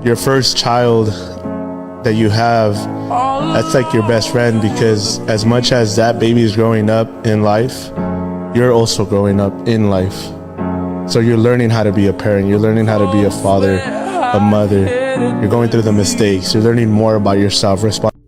your first child that you have, that's like your best friend, because as much as that baby is growing up in life, you're also growing up in life. So you're learning how to be a parent, you're learning how to be a father, a mother, you're going through the mistakes, you're learning more about yourself.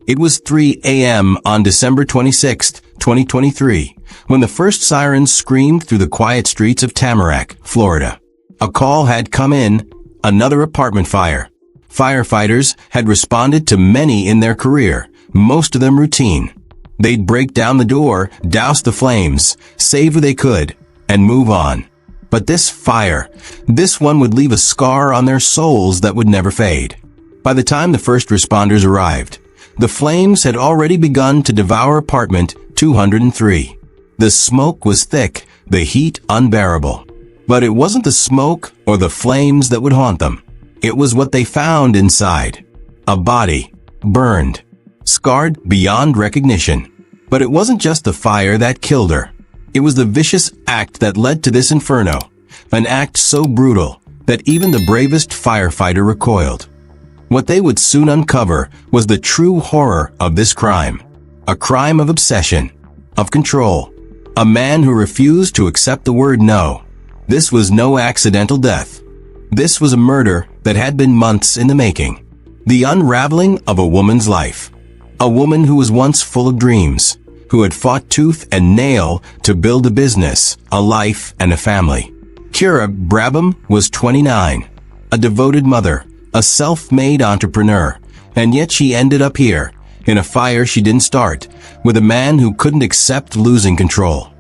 It was 3 a.m. on December 26, 2023, when the first sirens screamed through the quiet streets of Tamarack, Florida. A call had come in, another apartment fire. Firefighters had responded to many in their career, most of them routine. They'd break down the door, douse the flames, save what they could, and move on. But this fire, this one would leave a scar on their souls that would never fade. By the time the first responders arrived, the flames had already begun to devour apartment 203. The smoke was thick, the heat unbearable. But it wasn't the smoke or the flames that would haunt them. It was what they found inside. A body, burned, scarred beyond recognition. But it wasn't just the fire that killed her. It was the vicious act that led to this inferno, an act so brutal that even the bravest firefighter recoiled. What they would soon uncover was the true horror of this crime. A crime of obsession, of control. A man who refused to accept the word no. This was no accidental death. This was a murder that had been months in the making. The unraveling of a woman's life. A woman who was once full of dreams, who had fought tooth and nail to build a business, a life, and a family. Kira Brabham was 29, a devoted mother, a self-made entrepreneur, and yet she ended up here, in a fire she didn't start, with a man who couldn't accept losing control.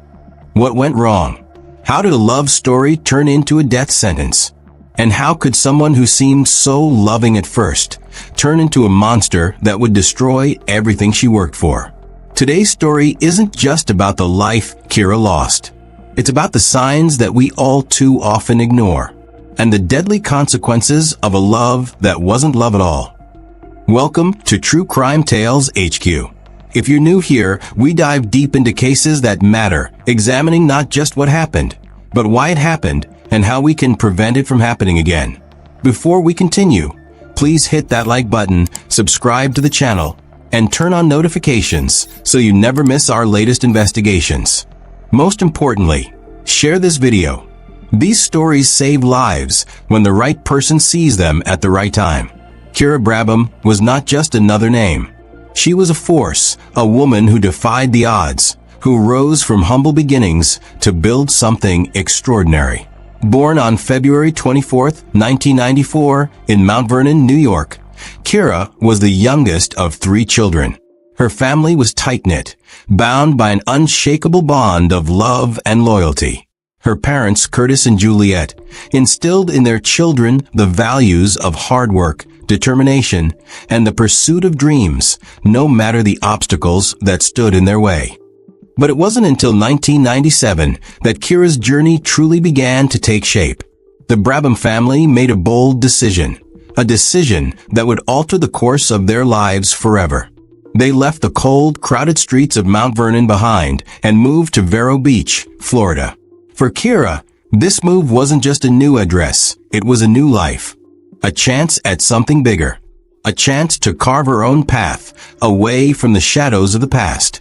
What went wrong? How did a love story turn into a death sentence? And how could someone who seemed so loving at first turn into a monster that would destroy everything she worked for? Today's story isn't just about the life Kira lost. It's about the signs that we all too often ignore, and the deadly consequences of a love that wasn't love at all. Welcome to True Crime Tales HQ. If you're new here, we dive deep into cases that matter, examining not just what happened, but why it happened and how we can prevent it from happening again. Before we continue, please hit that like button, subscribe to the channel, and turn on notifications so you never miss our latest investigations. Most importantly, share this video. These stories save lives when the right person sees them at the right time. Kira Brabham was not just another name. She was a force, a woman who defied the odds, who rose from humble beginnings to build something extraordinary. Born on February 24, 1994, in Mount Vernon, New York, Kira was the youngest of 3 children. Her family was tight-knit, bound by an unshakable bond of love and loyalty. Her parents, Curtis and Juliet, instilled in their children the values of hard work, determination, and the pursuit of dreams, no matter the obstacles that stood in their way. But it wasn't until 1997 that Kira's journey truly began to take shape. The Brabham family made a bold decision, a decision that would alter the course of their lives forever. They left the cold, crowded streets of Mount Vernon behind and moved to Vero Beach, Florida. For Kira, this move wasn't just a new address, it was a new life. A chance at something bigger. A chance to carve her own path, away from the shadows of the past.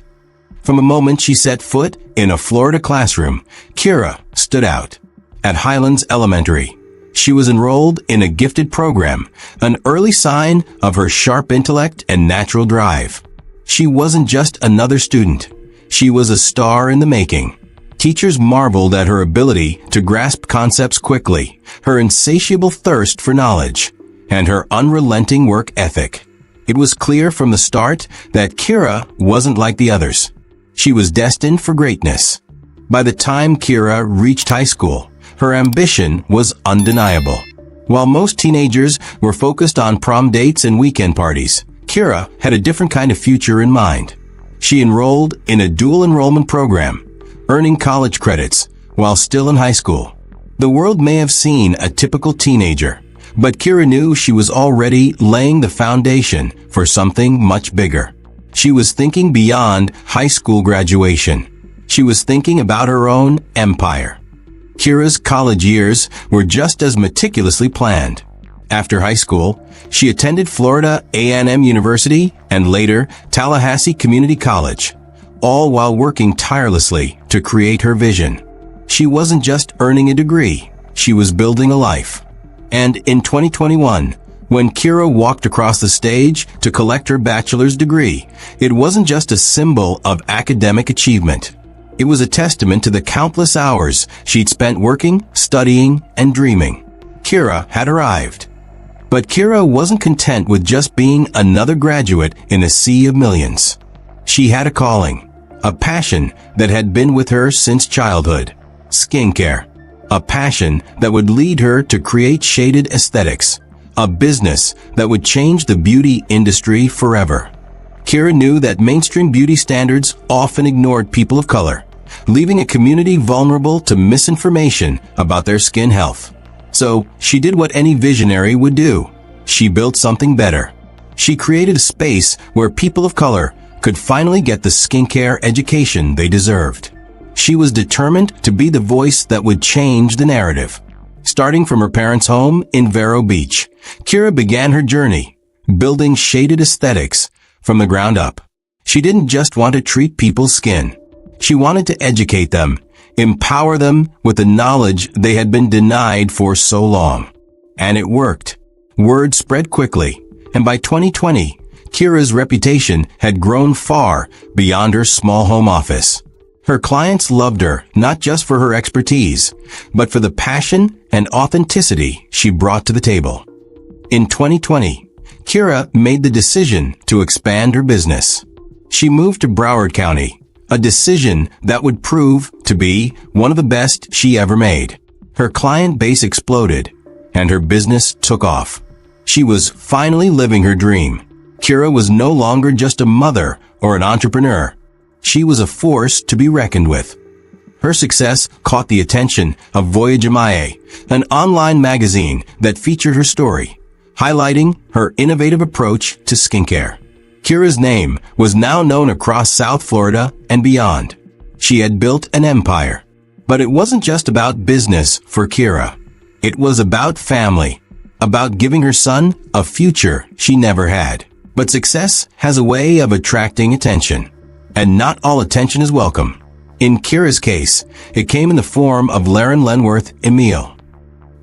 From the moment she set foot in a Florida classroom, Kira stood out. At Highlands Elementary, she was enrolled in a gifted program, an early sign of her sharp intellect and natural drive. She wasn't just another student. She was a star in the making. Teachers marveled at her ability to grasp concepts quickly, her insatiable thirst for knowledge, and her unrelenting work ethic. It was clear from the start that Kira wasn't like the others. She was destined for greatness. By the time Kira reached high school, her ambition was undeniable. While most teenagers were focused on prom dates and weekend parties, Kira had a different kind of future in mind. She enrolled in a dual enrollment program, earning college credits while still in high school. The world may have seen a typical teenager, but Kira knew she was already laying the foundation for something much bigger. She was thinking beyond high school graduation. She was thinking about her own empire. Kira's college years were just as meticulously planned. After high school, she attended Florida A&M University and later Tallahassee Community College, all while working tirelessly to create her vision. She wasn't just earning a degree, she was building a life. And in 2021, when Kira walked across the stage to collect her bachelor's degree, it wasn't just a symbol of academic achievement. It was a testament to the countless hours she'd spent working, studying, and dreaming. Kira had arrived. But Kira wasn't content with just being another graduate in a sea of millions. She had a calling, a passion that had been with her since childhood. Skincare. A passion that would lead her to create shaded aesthetics. A business that would change the beauty industry forever. Kira knew that mainstream beauty standards often ignored people of color, leaving a community vulnerable to misinformation about their skin health. So, she did what any visionary would do. She built something better. She created a space where people of color could finally get the skincare education they deserved. She was determined to be the voice that would change the narrative. Starting from her parents' home in Vero Beach, Kira began her journey, building shaded aesthetics from the ground up. She didn't just want to treat people's skin. She wanted to educate them, empower them with the knowledge they had been denied for so long. And it worked. Word spread quickly, and by 2020, Kira's reputation had grown far beyond her small home office. Her clients loved her not just for her expertise, but for the passion and authenticity she brought to the table. In 2020, Kira made the decision to expand her business. She moved to Broward County, a decision that would prove to be one of the best she ever made. Her client base exploded, and her business took off. She was finally living her dream. Kira was no longer just a mother or an entrepreneur. She was a force to be reckoned with. Her success caught the attention of Voyage Amaye, an online magazine that featured her story, highlighting her innovative approach to skincare. Kira's name was now known across South Florida and beyond. She had built an empire. But it wasn't just about business for Kira. It was about family, about giving her son a future she never had. But success has a way of attracting attention. And not all attention is welcome. In Kira's case, it came in the form of Laren Lenworth Emile.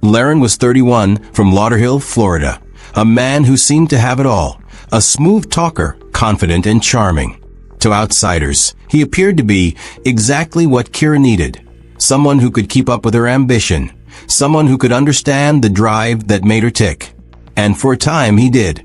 Laren was 31 from Lauderhill, Florida, a man who seemed to have it all, a smooth talker, confident and charming. To outsiders, he appeared to be exactly what Kira needed, someone who could keep up with her ambition, someone who could understand the drive that made her tick. And for a time he did.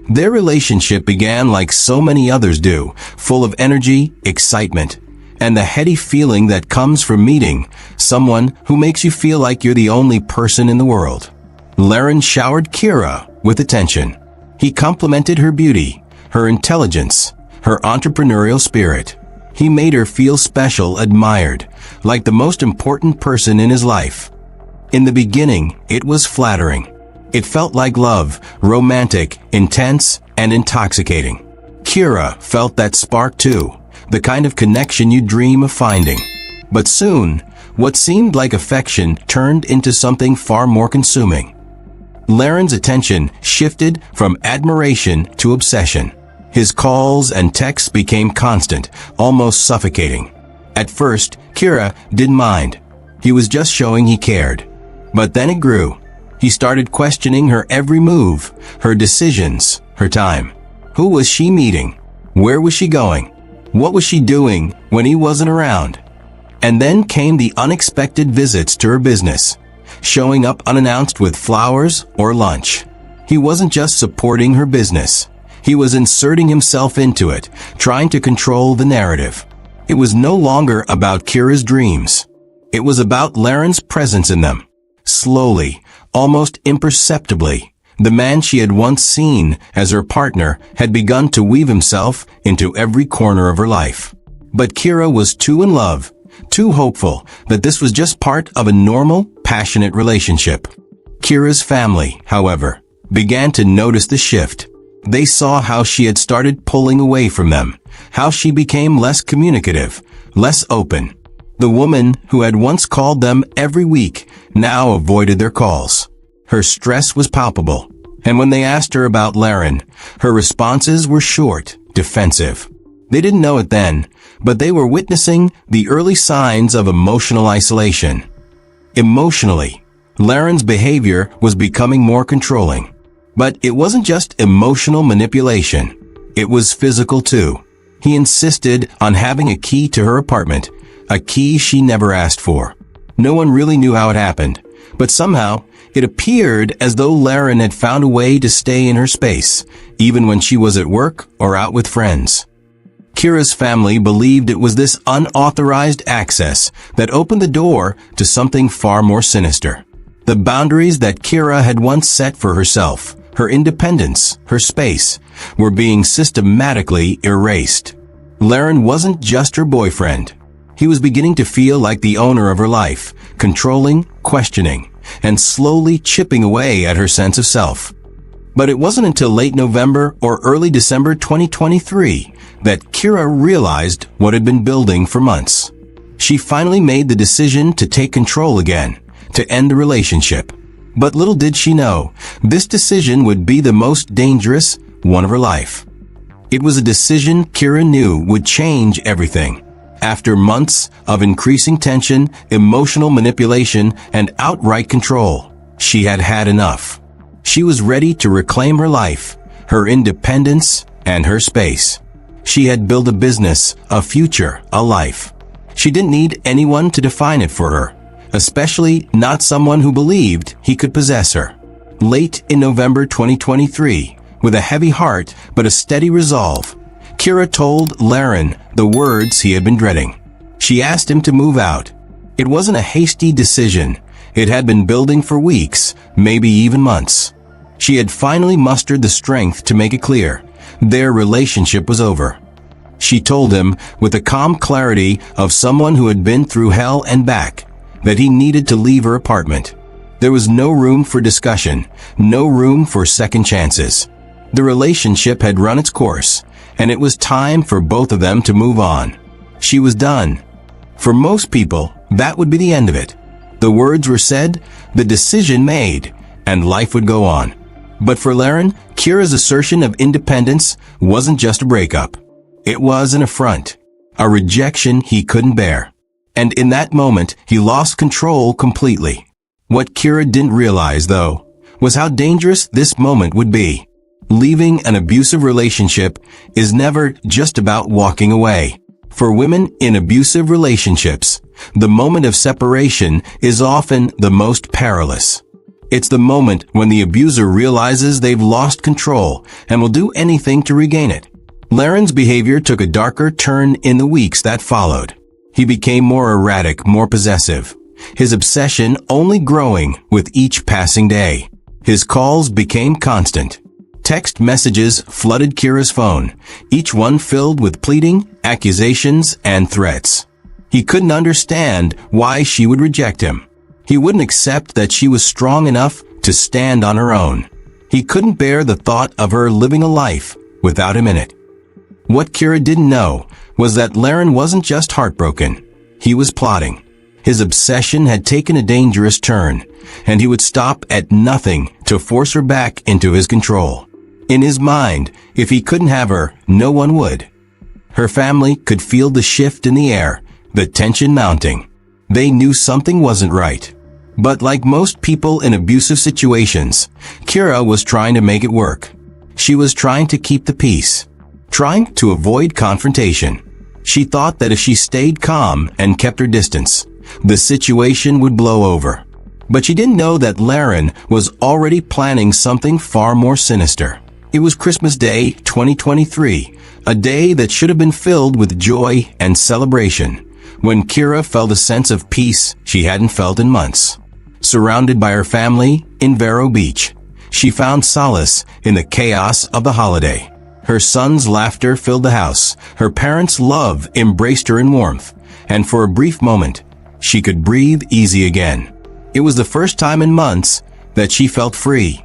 Their relationship began like so many others do, full of energy, excitement, and the heady feeling that comes from meeting someone who makes you feel like you're the only person in the world. Laren showered Kira with attention. He complimented her beauty, her intelligence, her entrepreneurial spirit. He made her feel special, admired, like the most important person in his life. In the beginning, it was flattering. It felt like love, romantic, intense, and intoxicating. Kira felt that spark too, the kind of connection you dream of finding. But soon, what seemed like affection turned into something far more consuming. Laren's attention shifted from admiration to obsession. His calls and texts became constant, almost suffocating. At first, Kira didn't mind. He was just showing he cared. But then it grew. He started questioning her every move, her decisions, her time. Who was she meeting? Where was she going? What was she doing when he wasn't around? And then came the unexpected visits to her business, showing up unannounced with flowers or lunch. He wasn't just supporting her business. He was inserting himself into it, trying to control the narrative. It was no longer about Kira's dreams. It was about Laren's presence in them. Slowly, almost imperceptibly, the man she had once seen as her partner had begun to weave himself into every corner of her life. But Kira was too in love, too hopeful that this was just part of a normal, passionate relationship. Kira's family, however, began to notice the shift. They saw how she had started pulling away from them, how she became less communicative, less open. The woman who had once called them every week now avoided their calls. Her stress was palpable. And when they asked her about Laren, her responses were short, defensive. They didn't know it then, but they were witnessing the early signs of emotional isolation. Emotionally, Laren's behavior was becoming more controlling. But it wasn't just emotional manipulation. It was physical too. He insisted on having a key to her apartment, a key she never asked for. No one really knew how it happened, but somehow it appeared as though Laren had found a way to stay in her space, even when she was at work or out with friends. Kira's family believed it was this unauthorized access that opened the door to something far more sinister. The boundaries that Kira had once set for herself, her independence, her space, were being systematically erased. Laren wasn't just her boyfriend. He was beginning to feel like the owner of her life, controlling, questioning, and slowly chipping away at her sense of self. But it wasn't until late November or early December 2023 that Kira realized what had been building for months. She finally made the decision to take control again, to end the relationship. But little did she know, this decision would be the most dangerous one of her life. It was a decision Kira knew would change everything. After months of increasing tension, emotional manipulation, and outright control, she had had enough. She was ready to reclaim her life, her independence, and her space. She had built a business, a future, a life. She didn't need anyone to define it for her, especially not someone who believed he could possess her. Late in November 2023, with a heavy heart but a steady resolve, Kira told Laren the words he had been dreading. She asked him to move out. It wasn't a hasty decision. It had been building for weeks, maybe even months. She had finally mustered the strength to make it clear. Their relationship was over. She told him, with the calm clarity of someone who had been through hell and back, that he needed to leave her apartment. There was no room for discussion, no room for second chances. The relationship had run its course, and it was time for both of them to move on. She was done. For most people, that would be the end of it. The words were said, the decision made, and life would go on. But for Laren, Kira's assertion of independence wasn't just a breakup. It was an affront, a rejection he couldn't bear. And in that moment, he lost control completely. What Kira didn't realize, though, was how dangerous this moment would be. Leaving an abusive relationship is never just about walking away. For women in abusive relationships, the moment of separation is often the most perilous. It's the moment when the abuser realizes they've lost control and will do anything to regain it. Laren's behavior took a darker turn in the weeks that followed. He became more erratic, more possessive, his obsession only growing with each passing day. His calls became constant. Text messages flooded Kira's phone, each one filled with pleading, accusations, and threats. He couldn't understand why she would reject him. He wouldn't accept that she was strong enough to stand on her own. He couldn't bear the thought of her living a life without him in it. What Kira didn't know was that Laren wasn't just heartbroken. He was plotting. His obsession had taken a dangerous turn, and he would stop at nothing to force her back into his control. In his mind, if he couldn't have her, no one would. Her family could feel the shift in the air, the tension mounting. They knew something wasn't right. But like most people in abusive situations, Kira was trying to make it work. She was trying to keep the peace, trying to avoid confrontation. She thought that if she stayed calm and kept her distance, the situation would blow over. But she didn't know that Laren was already planning something far more sinister. It was Christmas Day 2023, a day that should have been filled with joy and celebration, when Kira felt a sense of peace she hadn't felt in months. Surrounded by her family in Vero Beach, she found solace in the chaos of the holiday. Her son's laughter filled the house, her parents' love embraced her in warmth, and for a brief moment, she could breathe easy again. It was the first time in months that she felt free.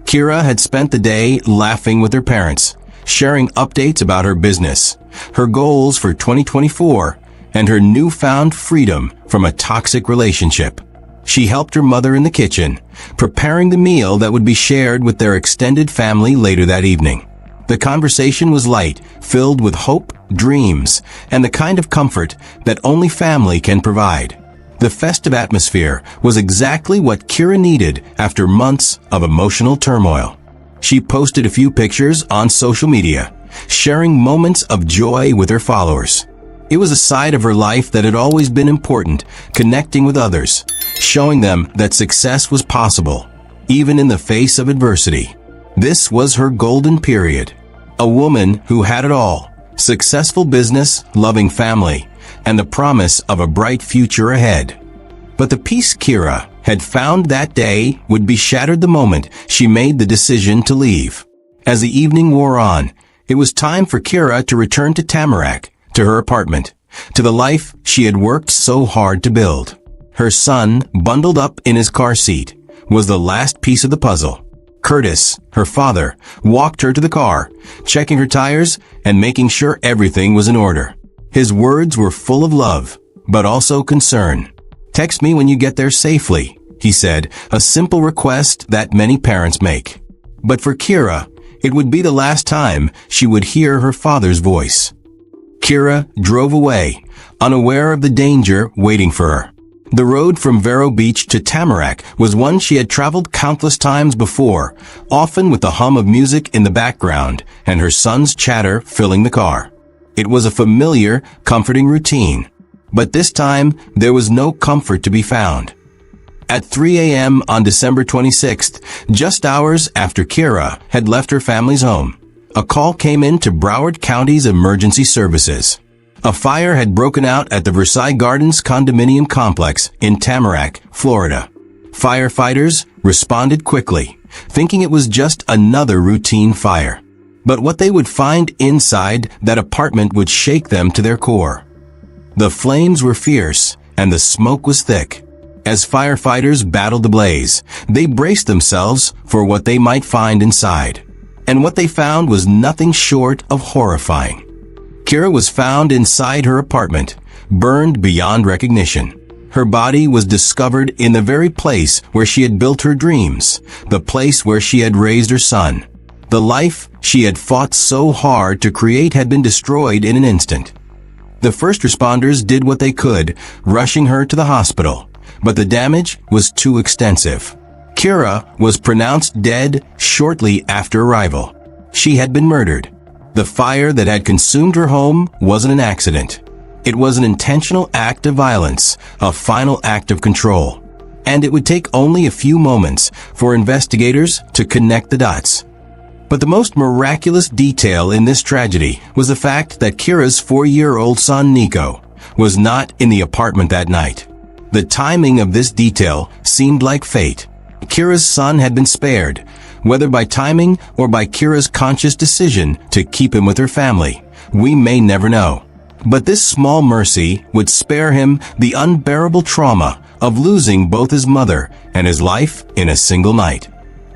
Kira had spent the day laughing with her parents, sharing updates about her business, her goals for 2024, and her newfound freedom from a toxic relationship. She helped her mother in the kitchen, preparing the meal that would be shared with their extended family later that evening. The conversation was light, filled with hope, dreams, and the kind of comfort that only family can provide. The festive atmosphere was exactly what Kira needed after months of emotional turmoil. She posted a few pictures on social media, sharing moments of joy with her followers. It was a side of her life that had always been important, connecting with others, showing them that success was possible, even in the face of adversity. This was her golden period. A woman who had it all: successful business, loving family, and the promise of a bright future ahead. But the peace Kira had found that day would be shattered the moment she made the decision to leave. As the evening wore on, it was time for Kira to return to Tamarack, to her apartment, to the life she had worked so hard to build. Her son, bundled up in his car seat, was the last piece of the puzzle. Curtis, her father, walked her to the car, checking her tires and making sure everything was in order. His words were full of love, but also concern. "Text me when you get there safely," he said, a simple request that many parents make. But for Kira, it would be the last time she would hear her father's voice. Kira drove away, unaware of the danger waiting for her. The road from Vero Beach to Tamarack was one she had traveled countless times before, often with the hum of music in the background and her son's chatter filling the car. It was a familiar, comforting routine. But this time, there was no comfort to be found. At 3 a.m. on December 26th, just hours after Kira had left her family's home, a call came in to Broward County's emergency services. A fire had broken out at the Versailles Gardens condominium complex in Tamarack, Florida. Firefighters responded quickly, thinking it was just another routine fire. But what they would find inside that apartment would shake them to their core. The flames were fierce, and the smoke was thick. As firefighters battled the blaze, they braced themselves for what they might find inside. And what they found was nothing short of horrifying. Kira was found inside her apartment, burned beyond recognition. Her body was discovered in the very place where she had built her dreams, the place where she had raised her son. The life she had fought so hard to create had been destroyed in an instant. The first responders did what they could, rushing her to the hospital, but the damage was too extensive. Kira was pronounced dead shortly after arrival. She had been murdered. The fire that had consumed her home wasn't an accident. It was an intentional act of violence, a final act of control. And it would take only a few moments for investigators to connect the dots. But the most miraculous detail in this tragedy was the fact that Kira's 4-year-old son Nico was not in the apartment that night. The timing of this detail seemed like fate. Kira's son had been spared, whether by timing or by Kira's conscious decision to keep him with her family. We may never know. But this small mercy would spare him the unbearable trauma of losing both his mother and his life in a single night.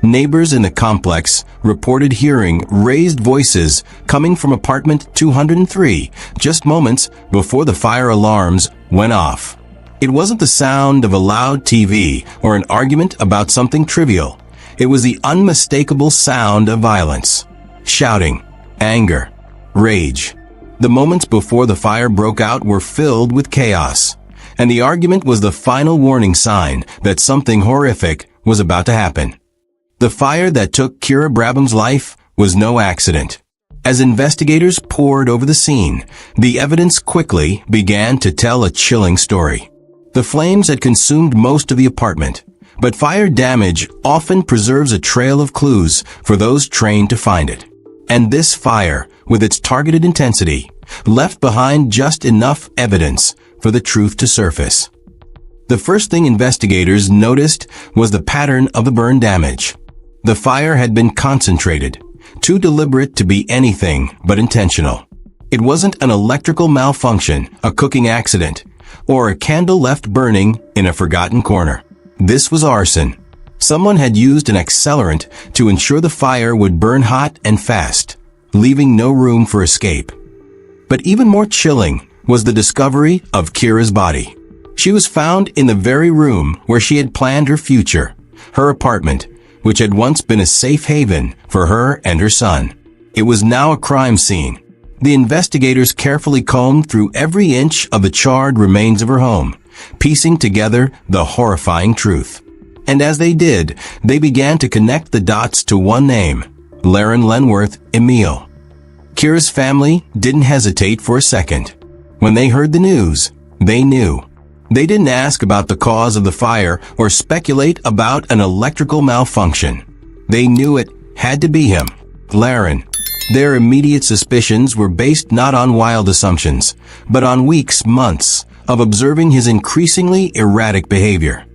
Neighbors in the complex reported hearing raised voices coming from apartment 203 just moments before the fire alarms went off. It wasn't the sound of a loud TV or an argument about something trivial. It was the unmistakable sound of violence. Shouting, anger, rage. The moments before the fire broke out were filled with chaos, and the argument was the final warning sign that something horrific was about to happen. The fire that took Kira Brabham's life was no accident. As investigators pored over the scene, the evidence quickly began to tell a chilling story. The flames had consumed most of the apartment, but fire damage often preserves a trail of clues for those trained to find it. And this fire, with its targeted intensity, left behind just enough evidence for the truth to surface. The first thing investigators noticed was the pattern of the burn damage. The fire had been concentrated, too deliberate to be anything but intentional. It wasn't an electrical malfunction, a cooking accident, or a candle left burning in a forgotten corner. This was arson. Someone had used an accelerant to ensure the fire would burn hot and fast, leaving no room for escape. But even more chilling was the discovery of Kira's body. She was found in the very room where she had planned her future, her apartment, which had once been a safe haven for her and her son. It was now a crime scene. The investigators carefully combed through every inch of the charred remains of her home, piecing together the horrifying truth. And as they did, they began to connect the dots to one name, Laren Lenworth Emile. Kira's family didn't hesitate for a second. When they heard the news, they knew. They didn't ask about the cause of the fire or speculate about an electrical malfunction. They knew it had to be him, Laren. Their immediate suspicions were based not on wild assumptions, but on weeks, months of observing his increasingly erratic behavior.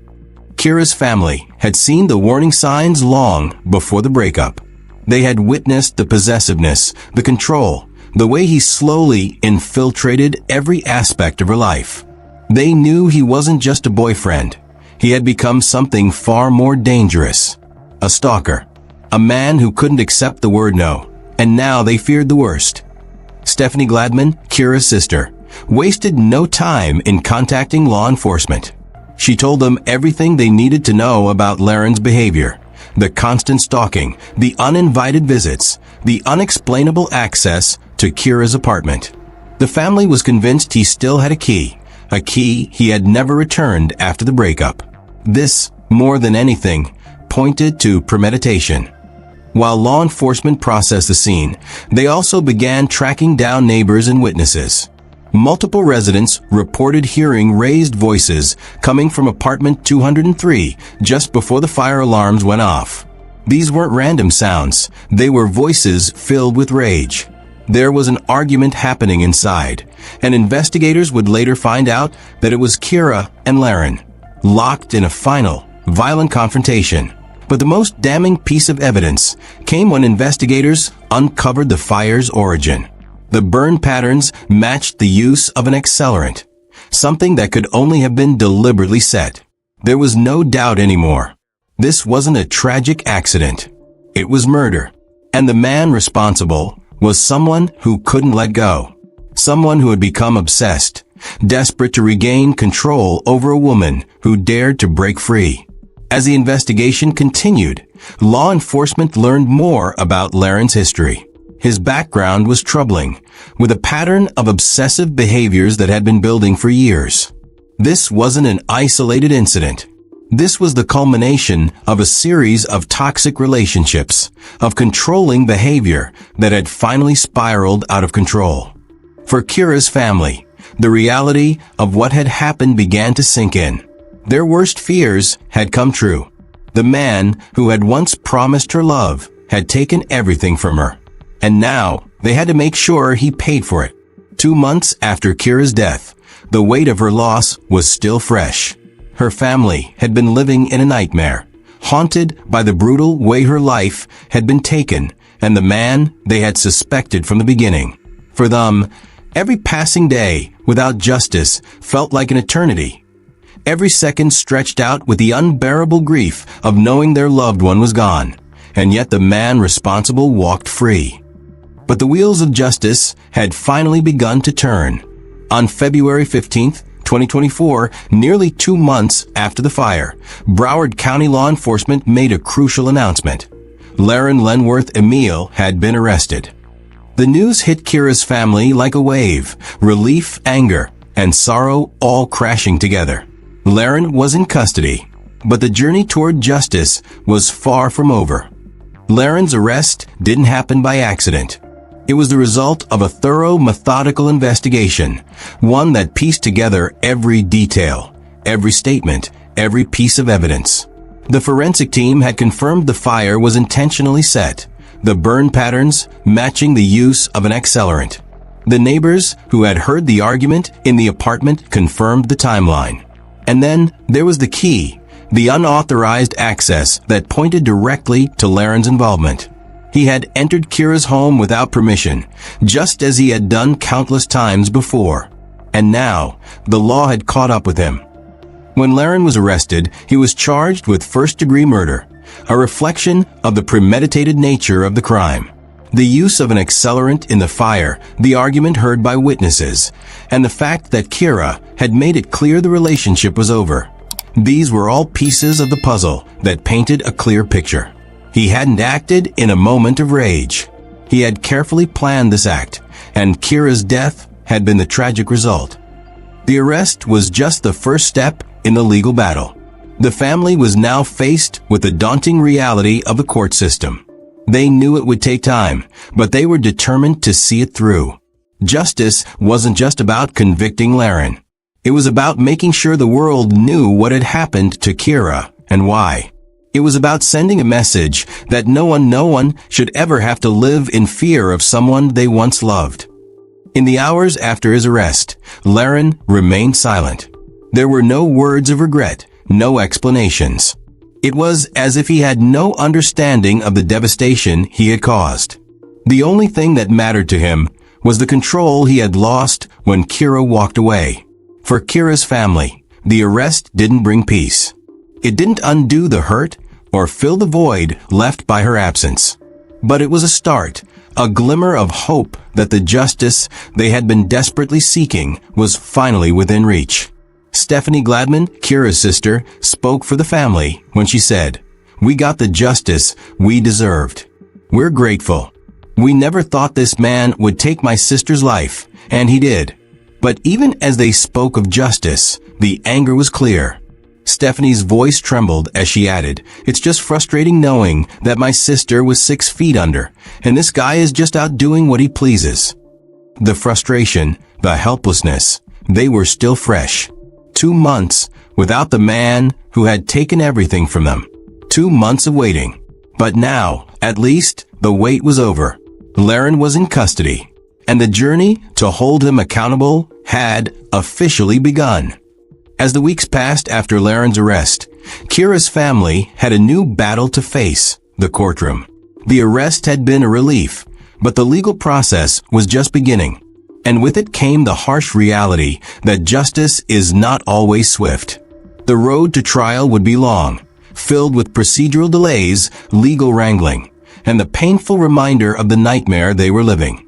Kira's family had seen the warning signs long before the breakup. They had witnessed the possessiveness, the control, the way he slowly infiltrated every aspect of her life. They knew he wasn't just a boyfriend. He had become something far more dangerous. A stalker. A man who couldn't accept the word no. And now they feared the worst. Stephanie Gladman, Kira's sister, wasted no time in contacting law enforcement. She told them everything they needed to know about Laren's behavior. The constant stalking, the uninvited visits, the unexplainable access to Kira's apartment. The family was convinced he still had a key he had never returned after the breakup. This, more than anything, pointed to premeditation. While law enforcement processed the scene, they also began tracking down neighbors and witnesses. Multiple residents reported hearing raised voices coming from apartment 203 just before the fire alarms went off. These weren't random sounds. They were voices filled with rage. There was an argument happening inside, and investigators would later find out that it was Kira and Laren, locked in a final, violent confrontation. But the most damning piece of evidence came when investigators uncovered the fire's origin. The burn patterns matched the use of an accelerant, something that could only have been deliberately set. There was no doubt anymore. This wasn't a tragic accident. It was murder. And the man responsible was someone who couldn't let go. Someone who had become obsessed, desperate to regain control over a woman who dared to break free. As the investigation continued, law enforcement learned more about Laren's history. His background was troubling, with a pattern of obsessive behaviors that had been building for years. This wasn't an isolated incident. This was the culmination of a series of toxic relationships, of controlling behavior that had finally spiraled out of control. For Kira's family, the reality of what had happened began to sink in. Their worst fears had come true. The man who had once promised her love had taken everything from her. And now they had to make sure he paid for it. 2 months after Kira's death, the weight of her loss was still fresh. Her family had been living in a nightmare, haunted by the brutal way her life had been taken and the man they had suspected from the beginning. For them, every passing day without justice felt like an eternity. Every second stretched out with the unbearable grief of knowing their loved one was gone, and yet the man responsible walked free. But the wheels of justice had finally begun to turn. On February 15th, 2024, nearly 2 months after the fire, Broward County law enforcement made a crucial announcement. Laren Lenworth Emile had been arrested. The news hit Kira's family like a wave, relief, anger, and sorrow all crashing together. Laren was in custody, but the journey toward justice was far from over. Laren's arrest didn't happen by accident. It was the result of a thorough, methodical investigation, one that pieced together every detail, every statement, every piece of evidence. The forensic team had confirmed the fire was intentionally set, the burn patterns matching the use of an accelerant. The neighbors who had heard the argument in the apartment confirmed the timeline. And then there was the key, the unauthorized access that pointed directly to Laren's involvement. He had entered Kira's home without permission, just as he had done countless times before. And now, the law had caught up with him. When Laren was arrested, he was charged with first-degree murder, a reflection of the premeditated nature of the crime. The use of an accelerant in the fire, the argument heard by witnesses, and the fact that Kira had made it clear the relationship was over. These were all pieces of the puzzle that painted a clear picture. He hadn't acted in a moment of rage. He had carefully planned this act, and Kira's death had been the tragic result. The arrest was just the first step in the legal battle. The family was now faced with the daunting reality of the court system. They knew it would take time, but they were determined to see it through. Justice wasn't just about convicting Laren. It was about making sure the world knew what had happened to Kira and why. It was about sending a message that no one should ever have to live in fear of someone they once loved. In the hours after his arrest, Laren remained silent. There were no words of regret, no explanations. It was as if he had no understanding of the devastation he had caused. The only thing that mattered to him was the control he had lost when Kira walked away. For Kira's family, the arrest didn't bring peace. It didn't undo the hurt or fill the void left by her absence. But it was a start, a glimmer of hope that the justice they had been desperately seeking was finally within reach. Stephanie Gladman, Kira's sister, spoke for the family when she said, "We got the justice we deserved. We're grateful. We never thought this man would take my sister's life, and he did." But even as they spoke of justice, the anger was clear. Stephanie's voice trembled as she added, "It's just frustrating knowing that my sister was 6 feet under, and this guy is just out doing what he pleases." The frustration, the helplessness, they were still fresh. 2 months without the man who had taken everything from them. 2 months of waiting. But now, at least, the wait was over. Laren was in custody, and the journey to hold him accountable had officially begun. As the weeks passed after Laren's arrest, Kira's family had a new battle to face, the courtroom. The arrest had been a relief, but the legal process was just beginning. And with it came the harsh reality that justice is not always swift. The road to trial would be long, filled with procedural delays, legal wrangling, and the painful reminder of the nightmare they were living.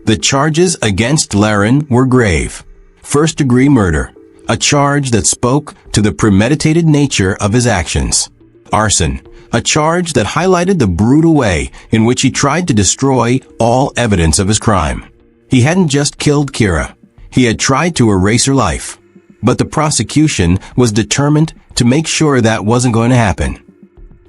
The charges against Laren were grave. First-degree murder, a charge that spoke to the premeditated nature of his actions. Arson, a charge that highlighted the brutal way in which he tried to destroy all evidence of his crime. He hadn't just killed Kira. He had tried to erase her life. But the prosecution was determined to make sure that wasn't going to happen.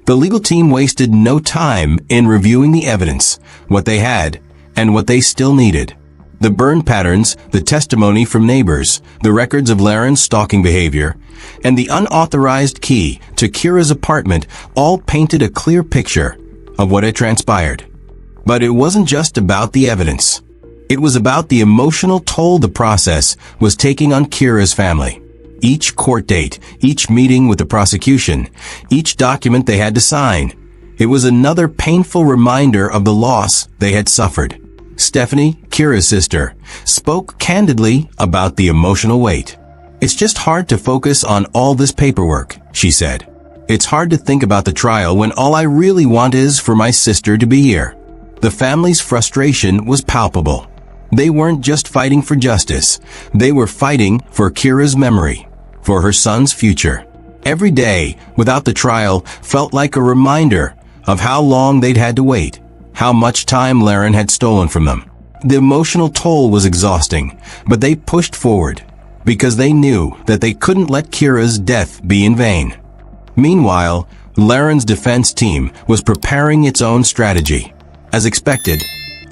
The legal team wasted no time in reviewing the evidence, what they had, and what they still needed. The burn patterns, the testimony from neighbors, the records of Laren's stalking behavior, and the unauthorized key to Kira's apartment all painted a clear picture of what had transpired. But it wasn't just about the evidence. It was about the emotional toll the process was taking on Kira's family. Each court date, each meeting with the prosecution, each document they had to sign, it was another painful reminder of the loss they had suffered. Stephanie, Kira's sister, spoke candidly about the emotional weight. "It's just hard to focus on all this paperwork," she said. "It's hard to think about the trial when all I really want is for my sister to be here." The family's frustration was palpable. They weren't just fighting for justice. They were fighting for Kira's memory, for her son's future. Every day without the trial felt like a reminder of how long they'd had to wait, how much time Laren had stolen from them. The emotional toll was exhausting, but they pushed forward because they knew that they couldn't let Kira's death be in vain. Meanwhile, Laren's defense team was preparing its own strategy. As expected,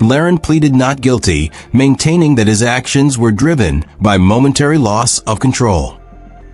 Laren pleaded not guilty, maintaining that his actions were driven by momentary loss of control.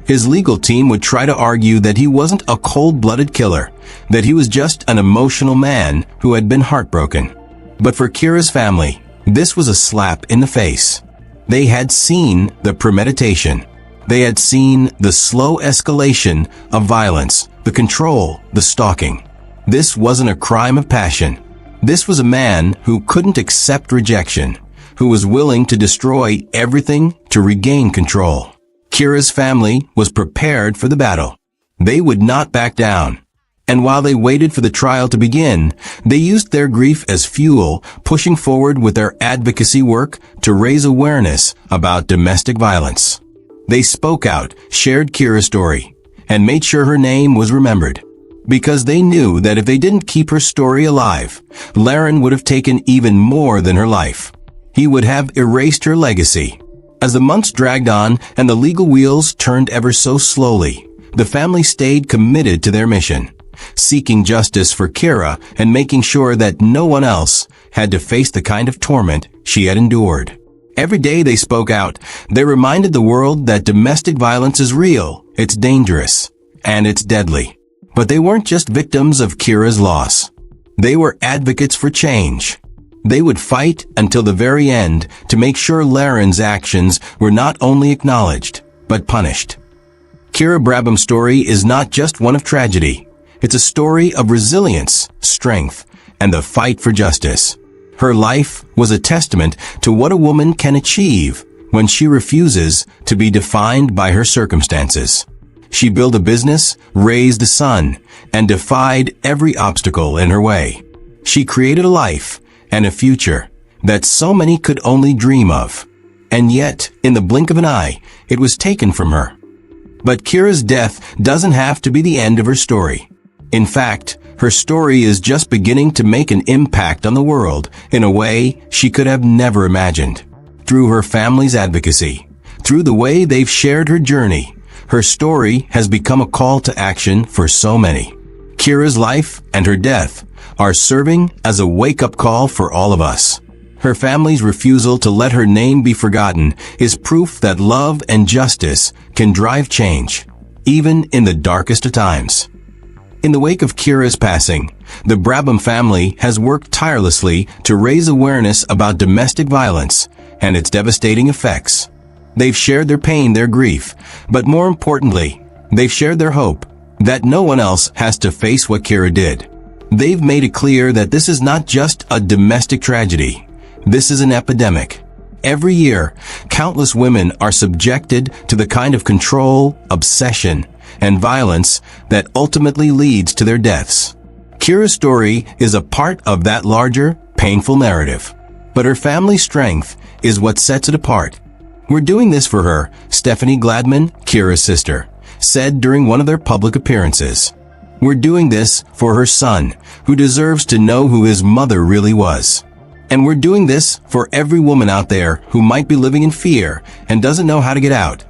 His legal team would try to argue that he wasn't a cold-blooded killer, that he was just an emotional man who had been heartbroken. But for Kira's family, this was a slap in the face. They had seen the premeditation. They had seen the slow escalation of violence, the control, the stalking. This wasn't a crime of passion. This was a man who couldn't accept rejection, who was willing to destroy everything to regain control. Kira's family was prepared for the battle. They would not back down. And while they waited for the trial to begin, they used their grief as fuel, pushing forward with their advocacy work to raise awareness about domestic violence. They spoke out, shared Kira's story, and made sure her name was remembered. Because they knew that if they didn't keep her story alive, Laren would have taken even more than her life. He would have erased her legacy. As the months dragged on and the legal wheels turned ever so slowly, the family stayed committed to their mission, seeking justice for Kira and making sure that no one else had to face the kind of torment she had endured. Every day they spoke out, they reminded the world that domestic violence is real, it's dangerous, and it's deadly. But they weren't just victims of Kira's loss. They were advocates for change. They would fight until the very end to make sure Laren's actions were not only acknowledged, but punished. Kira Brabham's story is not just one of tragedy. It's a story of resilience, strength, and the fight for justice. Her life was a testament to what a woman can achieve when she refuses to be defined by her circumstances. She built a business, raised a son, and defied every obstacle in her way. She created a life and a future that so many could only dream of. And yet, in the blink of an eye, it was taken from her. But Kira's death doesn't have to be the end of her story. In fact, her story is just beginning to make an impact on the world in a way she could have never imagined. Through her family's advocacy, through the way they've shared her journey, her story has become a call to action for so many. Kira's life and her death are serving as a wake-up call for all of us. Her family's refusal to let her name be forgotten is proof that love and justice can drive change, even in the darkest of times. In the wake of Kira's passing, the Brabham family has worked tirelessly to raise awareness about domestic violence and its devastating effects. They've shared their pain, their grief, but more importantly, they've shared their hope that no one else has to face what Kira did. They've made it clear that this is not just a domestic tragedy. This is an epidemic. Every year, countless women are subjected to the kind of control, obsession, and violence that ultimately leads to their deaths. Kira's story is a part of that larger, painful narrative. But her family's strength is what sets it apart. "We're doing this for her," Stephanie Gladman, Kira's sister, said during one of their public appearances. "We're doing this for her son, who deserves to know who his mother really was. And we're doing this for every woman out there who might be living in fear and doesn't know how to get out."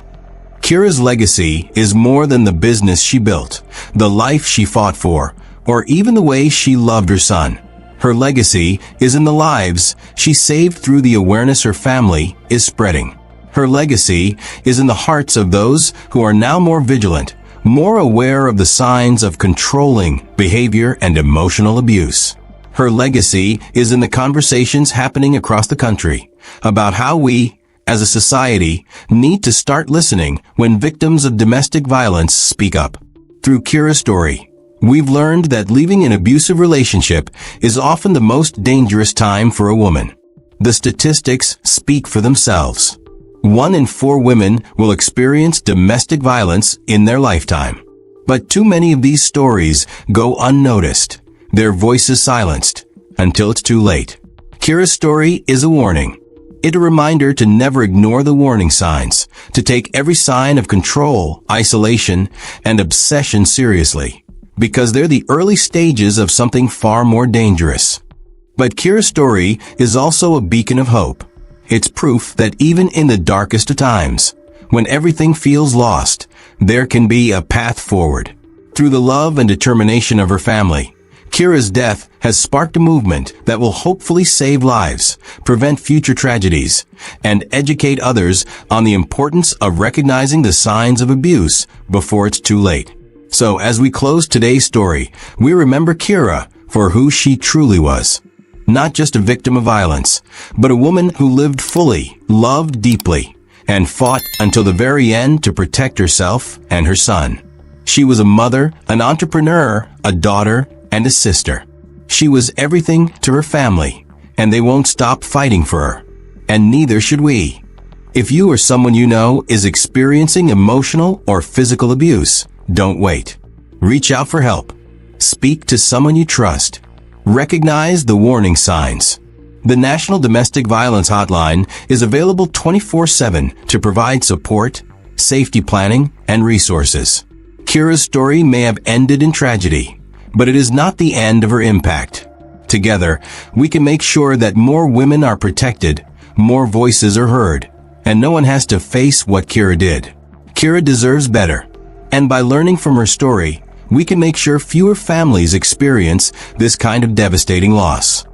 Kira's legacy is more than the business she built, the life she fought for, or even the way she loved her son. Her legacy is in the lives she saved through the awareness her family is spreading. Her legacy is in the hearts of those who are now more vigilant, more aware of the signs of controlling behavior and emotional abuse. Her legacy is in the conversations happening across the country about how we, as a society, need to start listening when victims of domestic violence speak up. Through Kira's story, we've learned that leaving an abusive relationship is often the most dangerous time for a woman. The statistics speak for themselves. 1 in 4 women will experience domestic violence in their lifetime. But too many of these stories go unnoticed, their voices silenced, until it's too late. Kira's story is a warning. It's a reminder to never ignore the warning signs, to take every sign of control, isolation, and obsession seriously, because they're the early stages of something far more dangerous. But Kira's story is also a beacon of hope. It's proof that even in the darkest of times, when everything feels lost, there can be a path forward. Through the love and determination of her family, Kira's death has sparked a movement that will hopefully save lives, prevent future tragedies, and educate others on the importance of recognizing the signs of abuse before it's too late. So as we close today's story, we remember Kira for who she truly was. Not just a victim of violence, but a woman who lived fully, loved deeply, and fought until the very end to protect herself and her son. She was a mother, an entrepreneur, a daughter, and a sister. She was everything to her family, and they won't stop fighting for her. And neither should we. If you or someone you know is experiencing emotional or physical abuse, don't wait. Reach out for help. Speak to someone you trust. Recognize the warning signs. The National Domestic Violence Hotline is available 24/7 to provide support, safety planning, and resources. Kira's story may have ended in tragedy, but it is not the end of her impact. Together, we can make sure that more women are protected, more voices are heard, and no one has to face what Kira did. Kira deserves better, and by learning from her story, we can make sure fewer families experience this kind of devastating loss.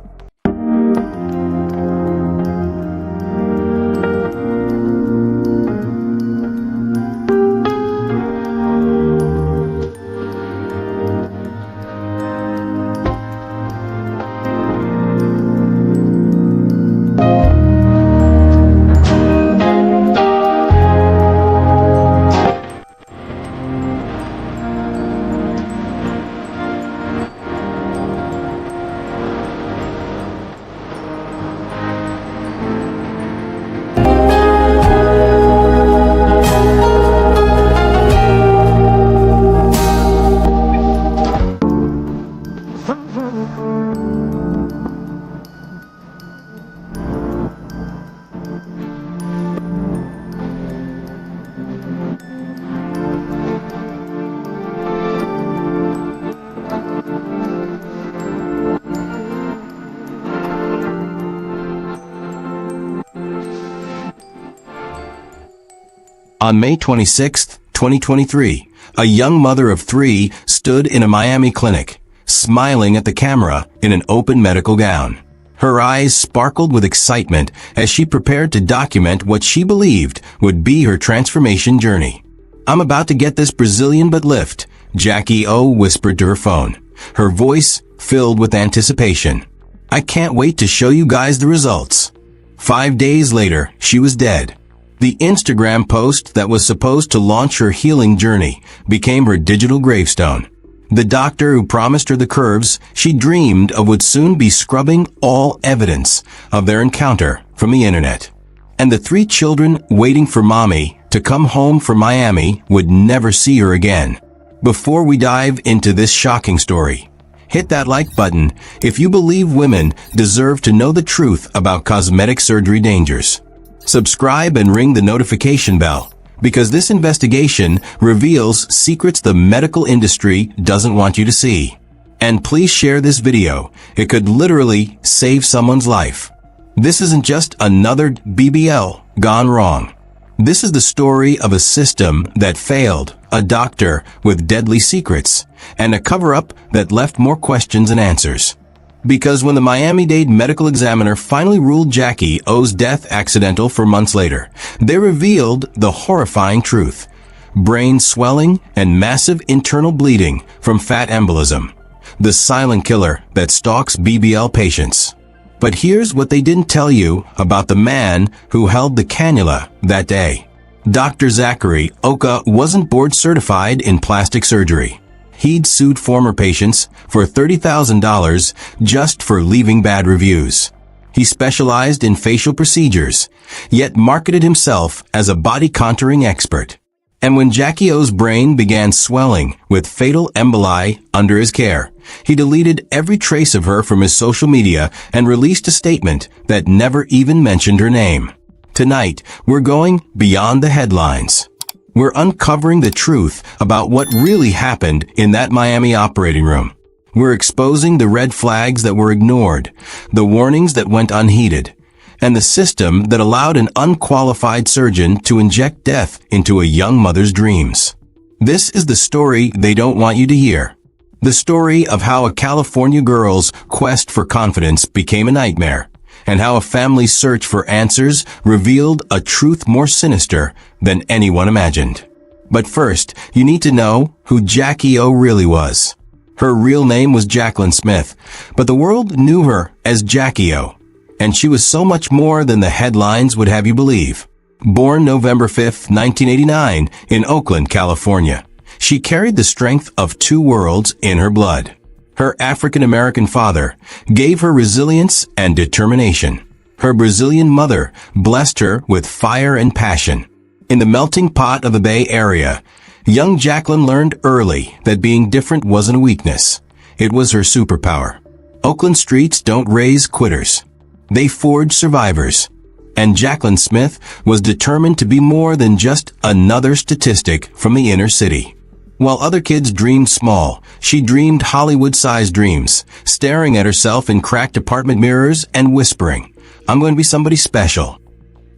On May 26, 2023, a young mother of 3 stood in a Miami clinic, smiling at the camera in an open medical gown. Her eyes sparkled with excitement as she prepared to document what she believed would be her transformation journey. "I'm about to get this Brazilian butt lift," Jackie O whispered to her phone, her voice filled with anticipation. "I can't wait to show you guys the results." 5 days later, she was dead. The Instagram post that was supposed to launch her healing journey became her digital gravestone. The doctor who promised her the curves she dreamed of would soon be scrubbing all evidence of their encounter from the internet. And the 3 children waiting for mommy to come home from Miami would never see her again. Before we dive into this shocking story, hit that like button if you believe women deserve to know the truth about cosmetic surgery dangers. Subscribe and ring the notification bell, because this investigation reveals secrets the medical industry doesn't want you to see. And please share this video. It could literally save someone's life. This isn't just another BBL gone wrong. This is the story of a system that failed, a doctor with deadly secrets, and a cover-up that left more questions than answers. Because when the Miami-Dade medical examiner finally ruled Jackie O's death accidental 4 months later, they revealed the horrifying truth: brain swelling and massive internal bleeding from fat embolism. The silent killer that stalks BBL patients. But here's what they didn't tell you about the man who held the cannula that day. Dr. Zachary Oka wasn't board certified in plastic surgery. He'd sued former patients for $30,000 just for leaving bad reviews. He specialized in facial procedures, yet marketed himself as a body contouring expert. And when Jackie O's brain began swelling with fatal emboli under his care, he deleted every trace of her from his social media and released a statement that never even mentioned her name. Tonight, we're going beyond the headlines. We're uncovering the truth about what really happened in that Miami operating room. We're exposing the red flags that were ignored, the warnings that went unheeded, and the system that allowed an unqualified surgeon to inject death into a young mother's dreams. This is the story they don't want you to hear. The story of how a California girl's quest for confidence became a nightmare, and how a family's search for answers revealed a truth more sinister than anyone imagined. But first, you need to know who Jackie O really was. Her real name was Jacqueline Smith, but the world knew her as Jackie O, and she was so much more than the headlines would have you believe. Born November 5, 1989, in Oakland, California, she carried the strength of 2 worlds in her blood. Her African-American father gave her resilience and determination. Her Brazilian mother blessed her with fire and passion. In the melting pot of the Bay Area, young Jacqueline learned early that being different wasn't a weakness. It was her superpower. Oakland streets don't raise quitters. They forge survivors. And Jacqueline Smith was determined to be more than just another statistic from the inner city. While other kids dreamed small, she dreamed Hollywood-sized dreams, staring at herself in cracked apartment mirrors and whispering, "I'm going to be somebody special."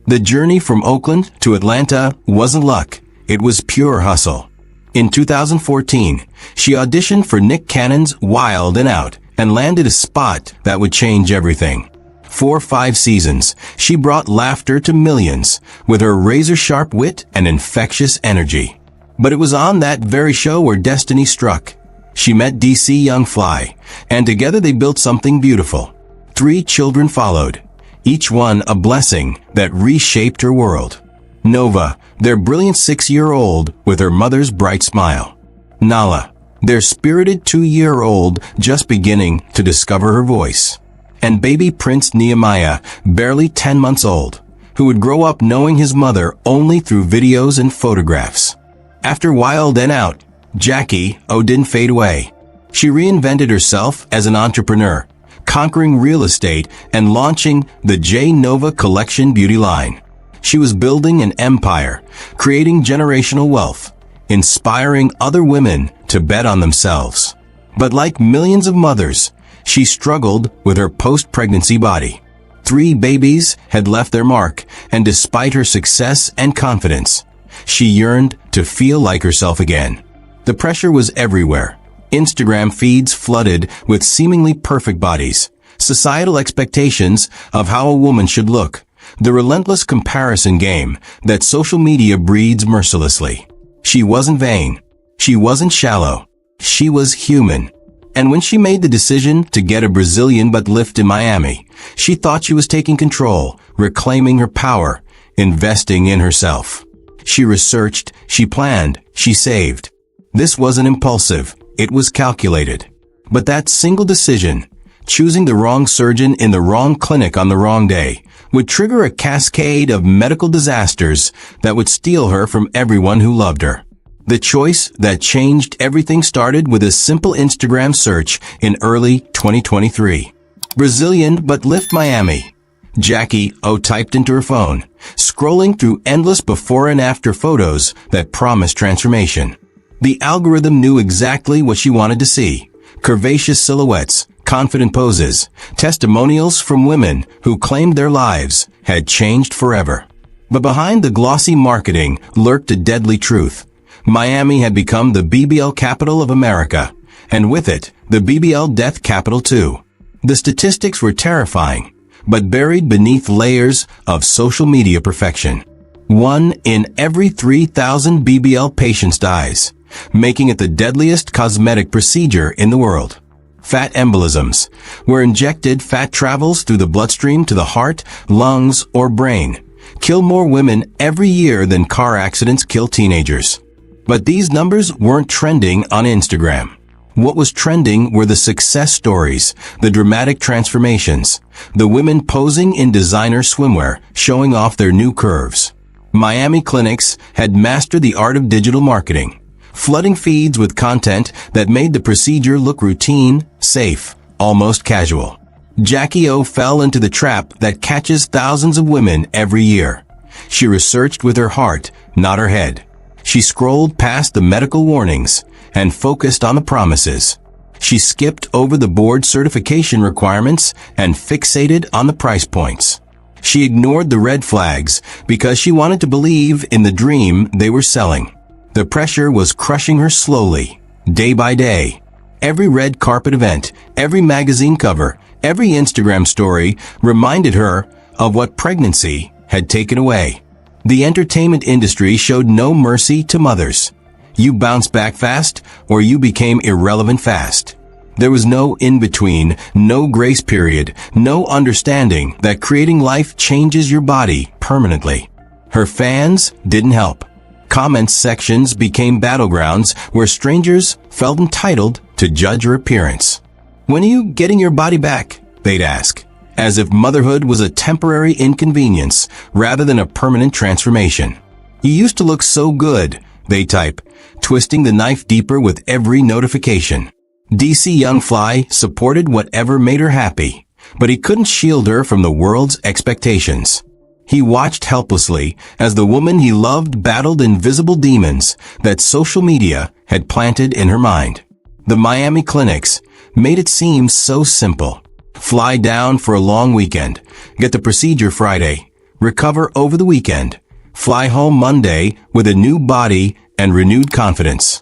The journey from Oakland to Atlanta wasn't luck. It was pure hustle. In 2014, she auditioned for Nick Cannon's Wild and Out and landed a spot that would change everything. For 5 seasons, she brought laughter to millions with her razor-sharp wit and infectious energy. But it was on that very show where destiny struck. She met DC Young Fly, and together they built something beautiful. 3 children followed, each one a blessing that reshaped her world. Nova, their brilliant 6-year-old with her mother's bright smile. Nala, their spirited 2-year-old just beginning to discover her voice. And baby Prince Nehemiah, barely 10 months old, who would grow up knowing his mother only through videos and photographs. After Wild and Out, Jackie O didn't fade away. She reinvented herself as an entrepreneur, conquering real estate and launching the J Nova Collection beauty line. She was building an empire, creating generational wealth, inspiring other women to bet on themselves. But like millions of mothers, she struggled with her post-pregnancy body. 3 babies had left their mark, and despite her success and confidence, she yearned to feel like herself again. The pressure was everywhere. Instagram feeds flooded with seemingly perfect bodies, societal expectations of how a woman should look, the relentless comparison game that social media breeds mercilessly. She wasn't vain. She wasn't shallow. She was human. And when she made the decision to get a Brazilian butt lift in Miami, she thought she was taking control, reclaiming her power, investing in herself. She researched, she planned, she saved. This wasn't impulsive, it was calculated. But that single decision, choosing the wrong surgeon in the wrong clinic on the wrong day, would trigger a cascade of medical disasters that would steal her from everyone who loved her. The choice that changed everything started with a simple Instagram search in early 2023. Brazilian butt lift Miami. Jackie O typed into her phone, scrolling through endless before and after photos that promised transformation. The algorithm knew exactly what she wanted to see. Curvaceous silhouettes, confident poses, testimonials from women who claimed their lives had changed forever. But behind the glossy marketing lurked a deadly truth. Miami had become the BBL capital of America, and with it, the BBL death capital too. The statistics were terrifying, but buried beneath layers of social media perfection. 1 in every 3,000 BBL patients dies, making it the deadliest cosmetic procedure in the world. Fat embolisms, where injected fat travels through the bloodstream to the heart, lungs, or brain, kill more women every year than car accidents kill teenagers. But these numbers weren't trending on Instagram. What was trending were the success stories, the dramatic transformations, the women posing in designer swimwear, showing off their new curves. Miami clinics had mastered the art of digital marketing, flooding feeds with content that made the procedure look routine, safe, almost casual. Jackie O fell into the trap that catches thousands of women every year. She researched with her heart, not her head. She scrolled past the medical warnings and focused on the promises. She skipped over the board certification requirements and fixated on the price points. She ignored the red flags because she wanted to believe in the dream they were selling. The pressure was crushing her slowly, day by day. Every red carpet event, every magazine cover, every Instagram story reminded her of what pregnancy had taken away. The entertainment industry showed no mercy to mothers. You bounced back fast, or you became irrelevant fast. There was no in-between, no grace period, no understanding that creating life changes your body permanently. Her fans didn't help. Comment sections became battlegrounds where strangers felt entitled to judge her appearance. "When are you getting your body back?" they'd ask, as if motherhood was a temporary inconvenience rather than a permanent transformation. "You used to look so good," they type, twisting the knife deeper with every notification. DC Young Fly supported whatever made her happy, but he couldn't shield her from the world's expectations. He watched helplessly as the woman he loved battled invisible demons that social media had planted in her mind. The Miami clinics made it seem so simple. Fly down for a long weekend, get the procedure Friday, recover over the weekend, fly home Monday with a new body and renewed confidence.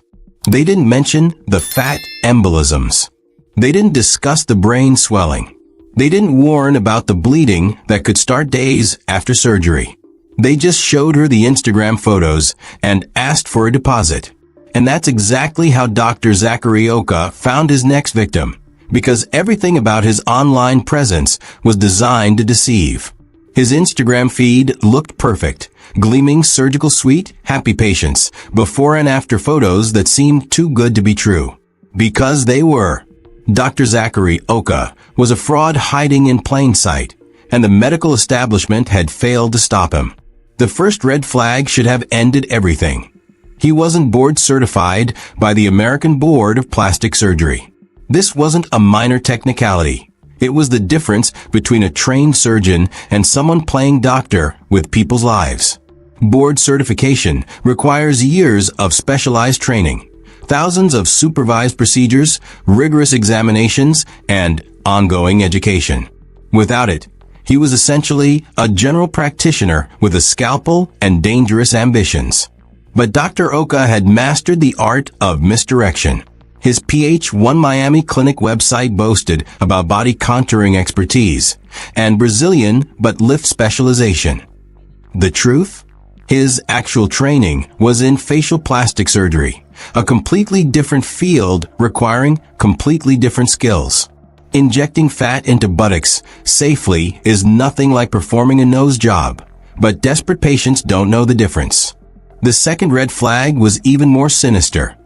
They didn't mention the fat embolisms. They didn't discuss the brain swelling. They didn't warn about the bleeding that could start days after surgery. They just showed her the Instagram photos and asked for a deposit. And that's exactly how Dr. Zachary Oka found his next victim, because everything about his online presence was designed to deceive. His Instagram feed looked perfect, gleaming surgical suite, happy patients, before and after photos that seemed too good to be true. Because they were. Dr. Zachary Oka was a fraud hiding in plain sight, and the medical establishment had failed to stop him. The first red flag should have ended everything. He wasn't board certified by the American Board of Plastic Surgery. This wasn't a minor technicality. It was the difference between a trained surgeon and someone playing doctor with people's lives. Board certification requires years of specialized training, thousands of supervised procedures, rigorous examinations, and ongoing education. Without it, he was essentially a general practitioner with a scalpel and dangerous ambitions. But Dr. Oka had mastered the art of misdirection. His PH1 Miami Clinic website boasted about body contouring expertise and Brazilian butt lift specialization. The truth? His actual training was in facial plastic surgery, a completely different field requiring completely different skills. Injecting fat into buttocks safely is nothing like performing a nose job, but desperate patients don't know the difference. The second red flag was even more sinister.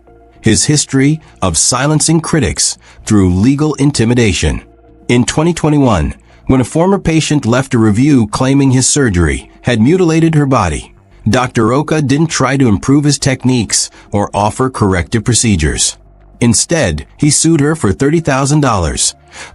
His history of silencing critics through legal intimidation. In 2021, when a former patient left a review claiming his surgery had mutilated her body, Dr. Oka didn't try to improve his techniques or offer corrective procedures. Instead, he sued her for $30,000,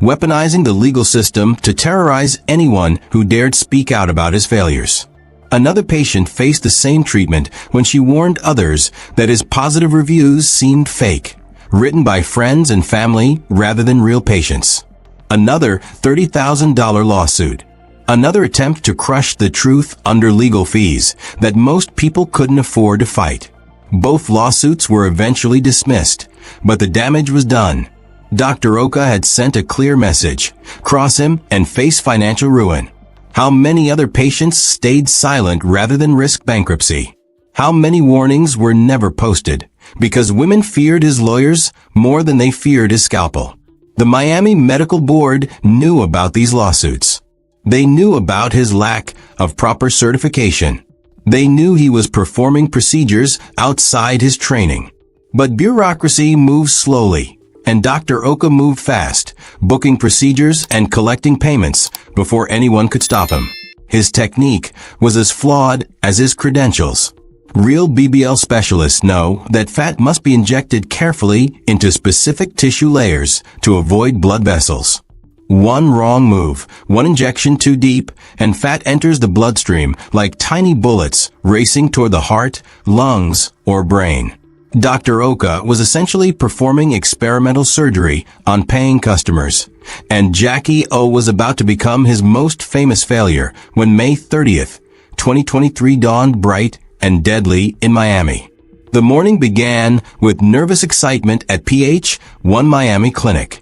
weaponizing the legal system to terrorize anyone who dared speak out about his failures. Another patient faced the same treatment when she warned others that his positive reviews seemed fake, written by friends and family rather than real patients. Another $30,000 lawsuit. Another attempt to crush the truth under legal fees that most people couldn't afford to fight. Both lawsuits were eventually dismissed, but the damage was done. Dr. Oka had sent a clear message: cross him and face financial ruin. How many other patients stayed silent rather than risk bankruptcy? How many warnings were never posted because women feared his lawyers more than they feared his scalpel? The Miami Medical Board knew about these lawsuits. They knew about his lack of proper certification. They knew he was performing procedures outside his training. But bureaucracy moves slowly, and Dr. Oka moved fast, booking procedures and collecting payments before anyone could stop him. His technique was as flawed as his credentials. Real BBL specialists know that fat must be injected carefully into specific tissue layers to avoid blood vessels. One wrong move, one injection too deep, and fat enters the bloodstream like tiny bullets racing toward the heart, lungs, or brain. Dr. Oka was essentially performing experimental surgery on paying customers, and Jackie O was about to become his most famous failure when May 30th, 2023 dawned bright and deadly in Miami. The morning began with nervous excitement at PH1 Miami Clinic.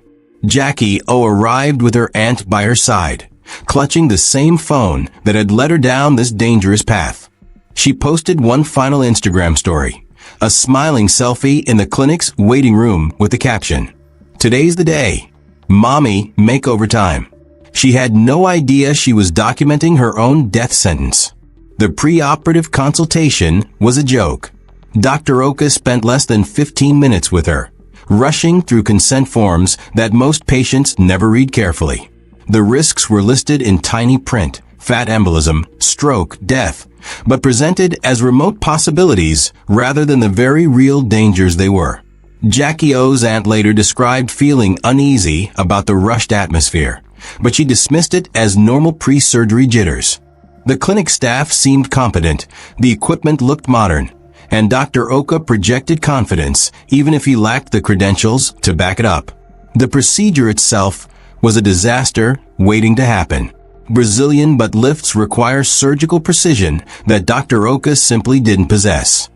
Jackie O arrived with her aunt by her side, clutching the same phone that had led her down this dangerous path. She posted one final Instagram story, a smiling selfie in the clinic's waiting room with the caption, "Today's the day. Mommy, makeover time." She had no idea she was documenting her own death sentence. The pre-operative consultation was a joke. Dr. Oka spent less than 15 minutes with her, rushing through consent forms that most patients never read carefully. The risks were listed in tiny print: fat embolism, stroke, death, but presented as remote possibilities rather than the very real dangers they were. Jackie O's aunt later described feeling uneasy about the rushed atmosphere, but she dismissed it as normal pre-surgery jitters. The clinic staff seemed competent, the equipment looked modern, and Dr. Oka projected confidence even if he lacked the credentials to back it up. The procedure itself was a disaster waiting to happen. Brazilian butt lifts require surgical precision that Dr. Oka simply didn't possess.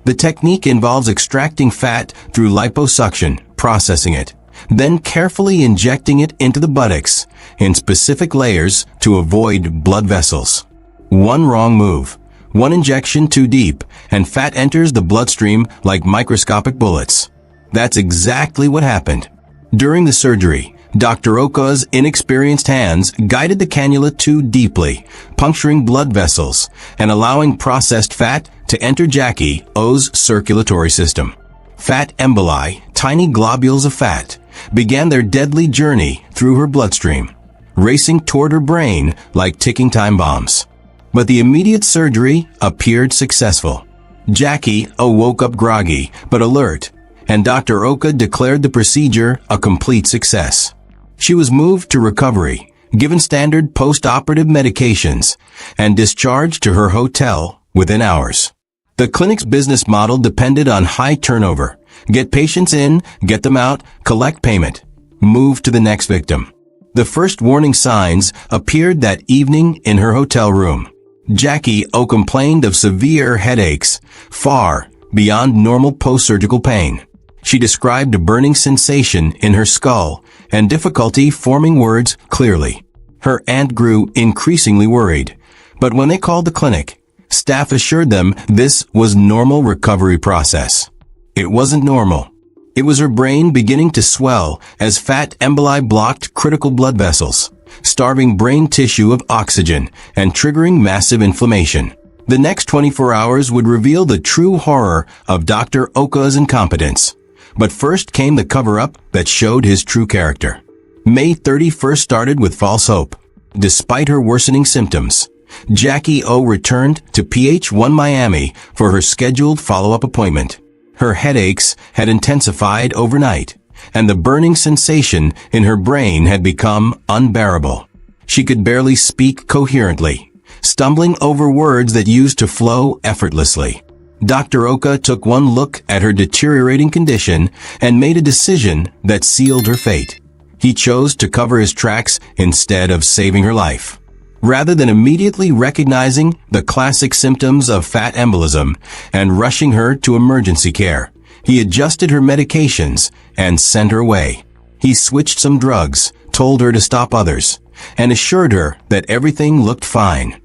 The technique involves extracting fat through liposuction, processing it, then carefully injecting it into the buttocks in specific layers to avoid blood vessels. One wrong move, one injection too deep, and fat enters the bloodstream like microscopic bullets. That's exactly what happened. During the surgery, Dr. Oka's inexperienced hands guided the cannula too deeply, puncturing blood vessels and allowing processed fat to enter Jackie O's circulatory system. Fat emboli, tiny globules of fat, began their deadly journey through her bloodstream, racing toward her brain like ticking time bombs. But the immediate surgery appeared successful. Jackie O woke up groggy but alert, and Dr. Oka declared the procedure a complete success. She was moved to recovery, given standard post-operative medications, and discharged to her hotel within hours. The clinic's business model depended on high turnover. Get patients in, get them out, collect payment, move to the next victim. The first warning signs appeared that evening in her hotel room. Jackie O complained of severe headaches, far beyond normal post-surgical pain. She described a burning sensation in her skull and difficulty forming words clearly. Her aunt grew increasingly worried, but when they called the clinic, staff assured them this was normal recovery process. It wasn't normal. It was her brain beginning to swell as fat emboli blocked critical blood vessels, starving brain tissue of oxygen and triggering massive inflammation. The next 24 hours would reveal the true horror of Dr. Oka's incompetence. But first came the cover-up that showed his true character. May 31st started with false hope. Despite her worsening symptoms, Jackie O returned to PH1 Miami for her scheduled follow-up appointment. Her headaches had intensified overnight, and the burning sensation in her brain had become unbearable. She could barely speak coherently, stumbling over words that used to flow effortlessly. Dr. Oka took one look at her deteriorating condition and made a decision that sealed her fate. He chose to cover his tracks instead of saving her life. Rather than immediately recognizing the classic symptoms of fat embolism and rushing her to emergency care, he adjusted her medications and sent her away. He switched some drugs, told her to stop others, and assured her that everything looked fine.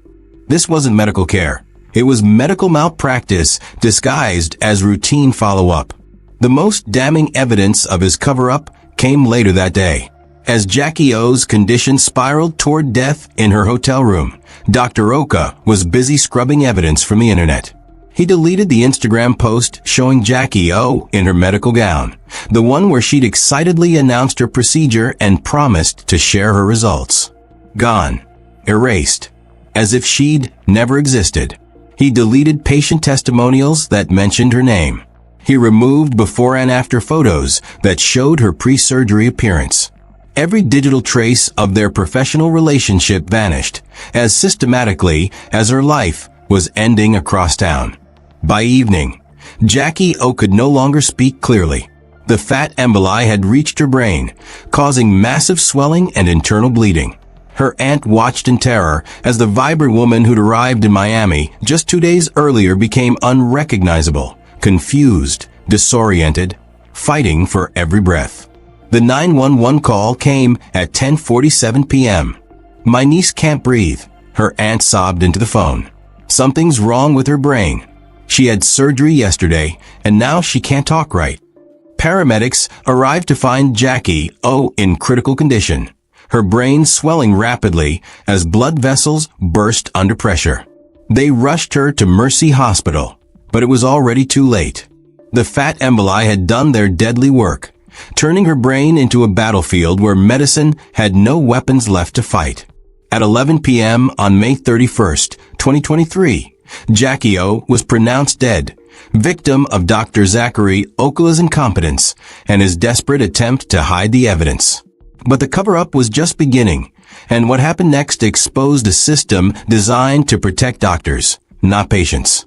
This wasn't medical care. It was medical malpractice disguised as routine follow-up. The most damning evidence of his cover-up came later that day. As Jackie O's condition spiraled toward death in her hotel room, Dr. Oka was busy scrubbing evidence from the internet. He deleted the Instagram post showing Jackie O in her medical gown, the one where she'd excitedly announced her procedure and promised to share her results. Gone. Erased. As if she'd never existed. He deleted patient testimonials that mentioned her name. He removed before and after photos that showed her pre-surgery appearance. Every digital trace of their professional relationship vanished as systematically as her life was ending across town. By evening, Jackie O could no longer speak clearly. The fat emboli had reached her brain, causing massive swelling and internal bleeding. Her aunt watched in terror as the vibrant woman who'd arrived in Miami just 2 days earlier became unrecognizable, confused, disoriented, fighting for every breath. The 911 call came at 10:47 p.m. "My niece can't breathe," her aunt sobbed into the phone. "Something's wrong with her brain. She had surgery yesterday, and now she can't talk right." Paramedics arrived to find Jackie O in critical condition, her brain swelling rapidly as blood vessels burst under pressure. They rushed her to Mercy Hospital, but it was already too late. The fat emboli had done their deadly work, turning her brain into a battlefield where medicine had no weapons left to fight. At 11 p.m. on May 31st, 2023, Jackie O was pronounced dead, victim of Dr. Zachary Okula's incompetence and his desperate attempt to hide the evidence. But the cover-up was just beginning, and what happened next exposed a system designed to protect doctors, not patients.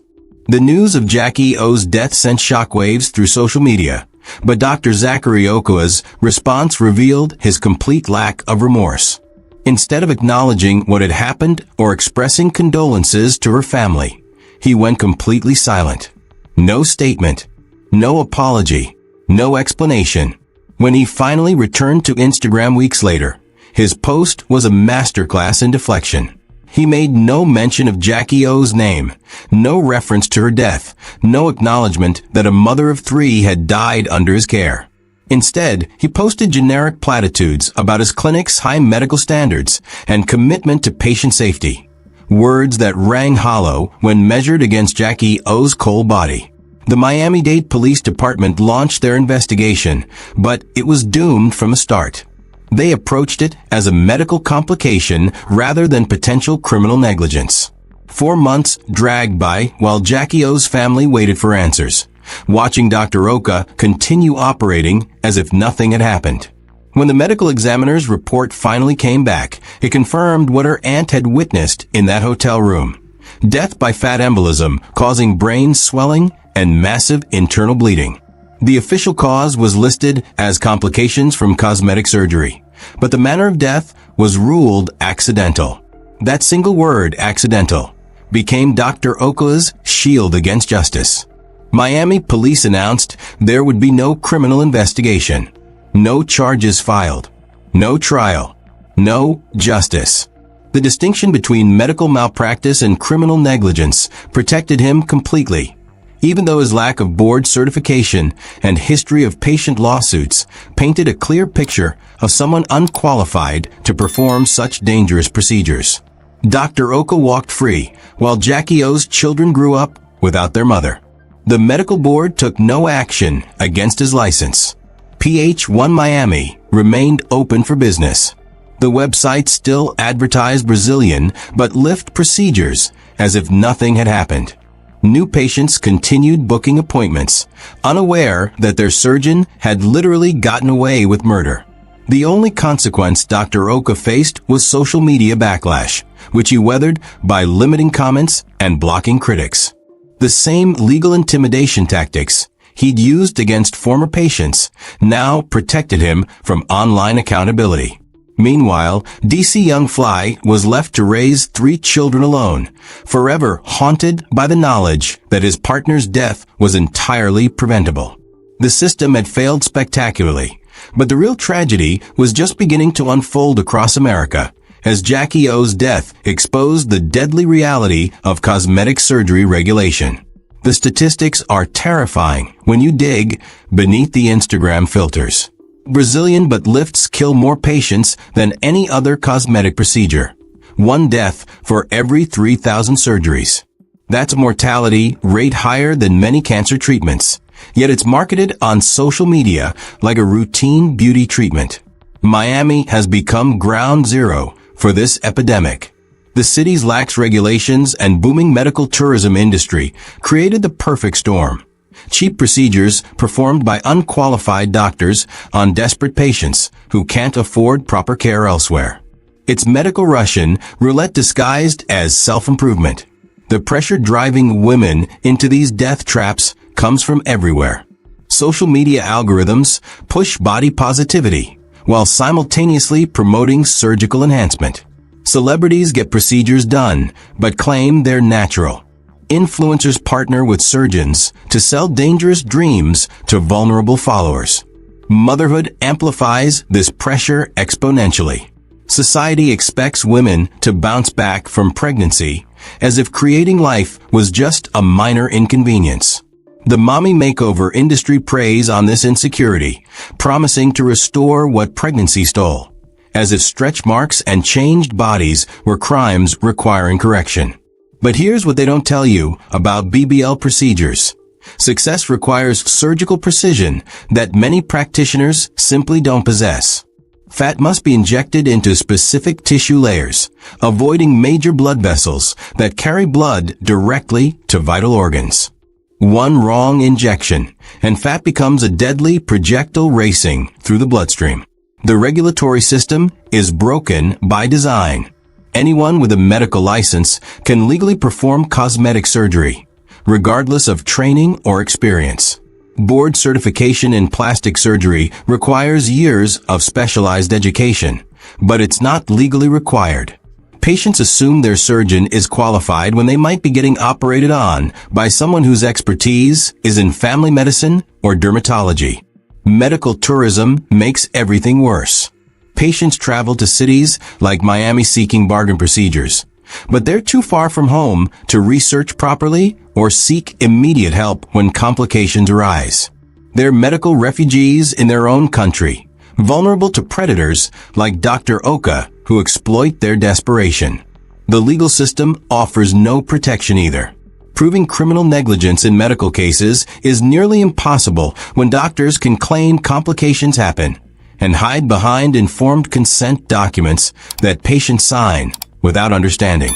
The news of Jackie O's death sent shockwaves through social media, but Dr. Zachary Okula's response revealed his complete lack of remorse. Instead of acknowledging what had happened or expressing condolences to her family, he went completely silent. No statement, no apology, no explanation. When he finally returned to Instagram weeks later, his post was a masterclass in deflection. He made no mention of Jackie O's name, no reference to her death, no acknowledgement that a mother of 3 had died under his care. Instead, he posted generic platitudes about his clinic's high medical standards and commitment to patient safety, words that rang hollow when measured against Jackie O's cold body. The Miami-Dade Police Department launched their investigation, but it was doomed from the start. They approached it as a medical complication rather than potential criminal negligence. 4 months dragged by while Jackie O's family waited for answers, watching Dr. Oka continue operating as if nothing had happened. When the medical examiner's report finally came back, it confirmed what her aunt had witnessed in that hotel room. Death by fat embolism causing brain swelling and massive internal bleeding. The official cause was listed as complications from cosmetic surgery, but the manner of death was ruled accidental. That single word, accidental, became Dr. Okula's shield against justice. Miami police announced there would be no criminal investigation, no charges filed, no trial, no justice. The distinction between medical malpractice and criminal negligence protected him completely. Even though his lack of board certification and history of patient lawsuits painted a clear picture of someone unqualified to perform such dangerous procedures. Dr. Oka walked free while Jackie O's children grew up without their mother. The medical board took no action against his license. PH1 Miami remained open for business. The website still advertised Brazilian but lift procedures as if nothing had happened. New patients continued booking appointments, unaware that their surgeon had literally gotten away with murder. The only consequence Dr. Oka faced was social media backlash, which he weathered by limiting comments and blocking critics. The same legal intimidation tactics he'd used against former patients now protected him from online accountability. Meanwhile, DC Young Fly was left to raise 3 children alone, forever haunted by the knowledge that his partner's death was entirely preventable. The system had failed spectacularly, but the real tragedy was just beginning to unfold across America as Jackie O's death exposed the deadly reality of cosmetic surgery regulation. The statistics are terrifying when you dig beneath the Instagram filters. Brazilian butt lifts kill more patients than any other cosmetic procedure. 1 death for every 3,000 surgeries. That's a mortality rate higher than many cancer treatments, yet it's marketed on social media like a routine beauty treatment. Miami has become ground zero for this epidemic. The city's lax regulations and booming medical tourism industry created the perfect storm. Cheap procedures performed by unqualified doctors on desperate patients who can't afford proper care elsewhere. It's medical Russian roulette disguised as self-improvement. The pressure driving women into these death traps comes from everywhere. Social media algorithms push body positivity while simultaneously promoting surgical enhancement. Celebrities get procedures done but claim they're natural. Influencers partner with surgeons to sell dangerous dreams to vulnerable followers. Motherhood amplifies this pressure exponentially. Society expects women to bounce back from pregnancy as if creating life was just a minor inconvenience. The mommy makeover industry preys on this insecurity, promising to restore what pregnancy stole, as if stretch marks and changed bodies were crimes requiring correction. But here's what they don't tell you about BBL procedures. Success requires surgical precision that many practitioners simply don't possess. Fat must be injected into specific tissue layers, avoiding major blood vessels that carry blood directly to vital organs. One wrong injection, and fat becomes a deadly projectile racing through the bloodstream. The regulatory system is broken by design. Anyone with a medical license can legally perform cosmetic surgery, regardless of training or experience. Board certification in plastic surgery requires years of specialized education, but it's not legally required. Patients assume their surgeon is qualified when they might be getting operated on by someone whose expertise is in family medicine or dermatology. Medical tourism makes everything worse. Patients travel to cities like Miami seeking bargain procedures, but they're too far from home to research properly or seek immediate help when complications arise. They're medical refugees in their own country, vulnerable to predators like Dr. Oka, who exploit their desperation. The legal system offers no protection either. Proving criminal negligence in medical cases is nearly impossible when doctors can claim complications happen and hide behind informed consent documents that patients sign without understanding.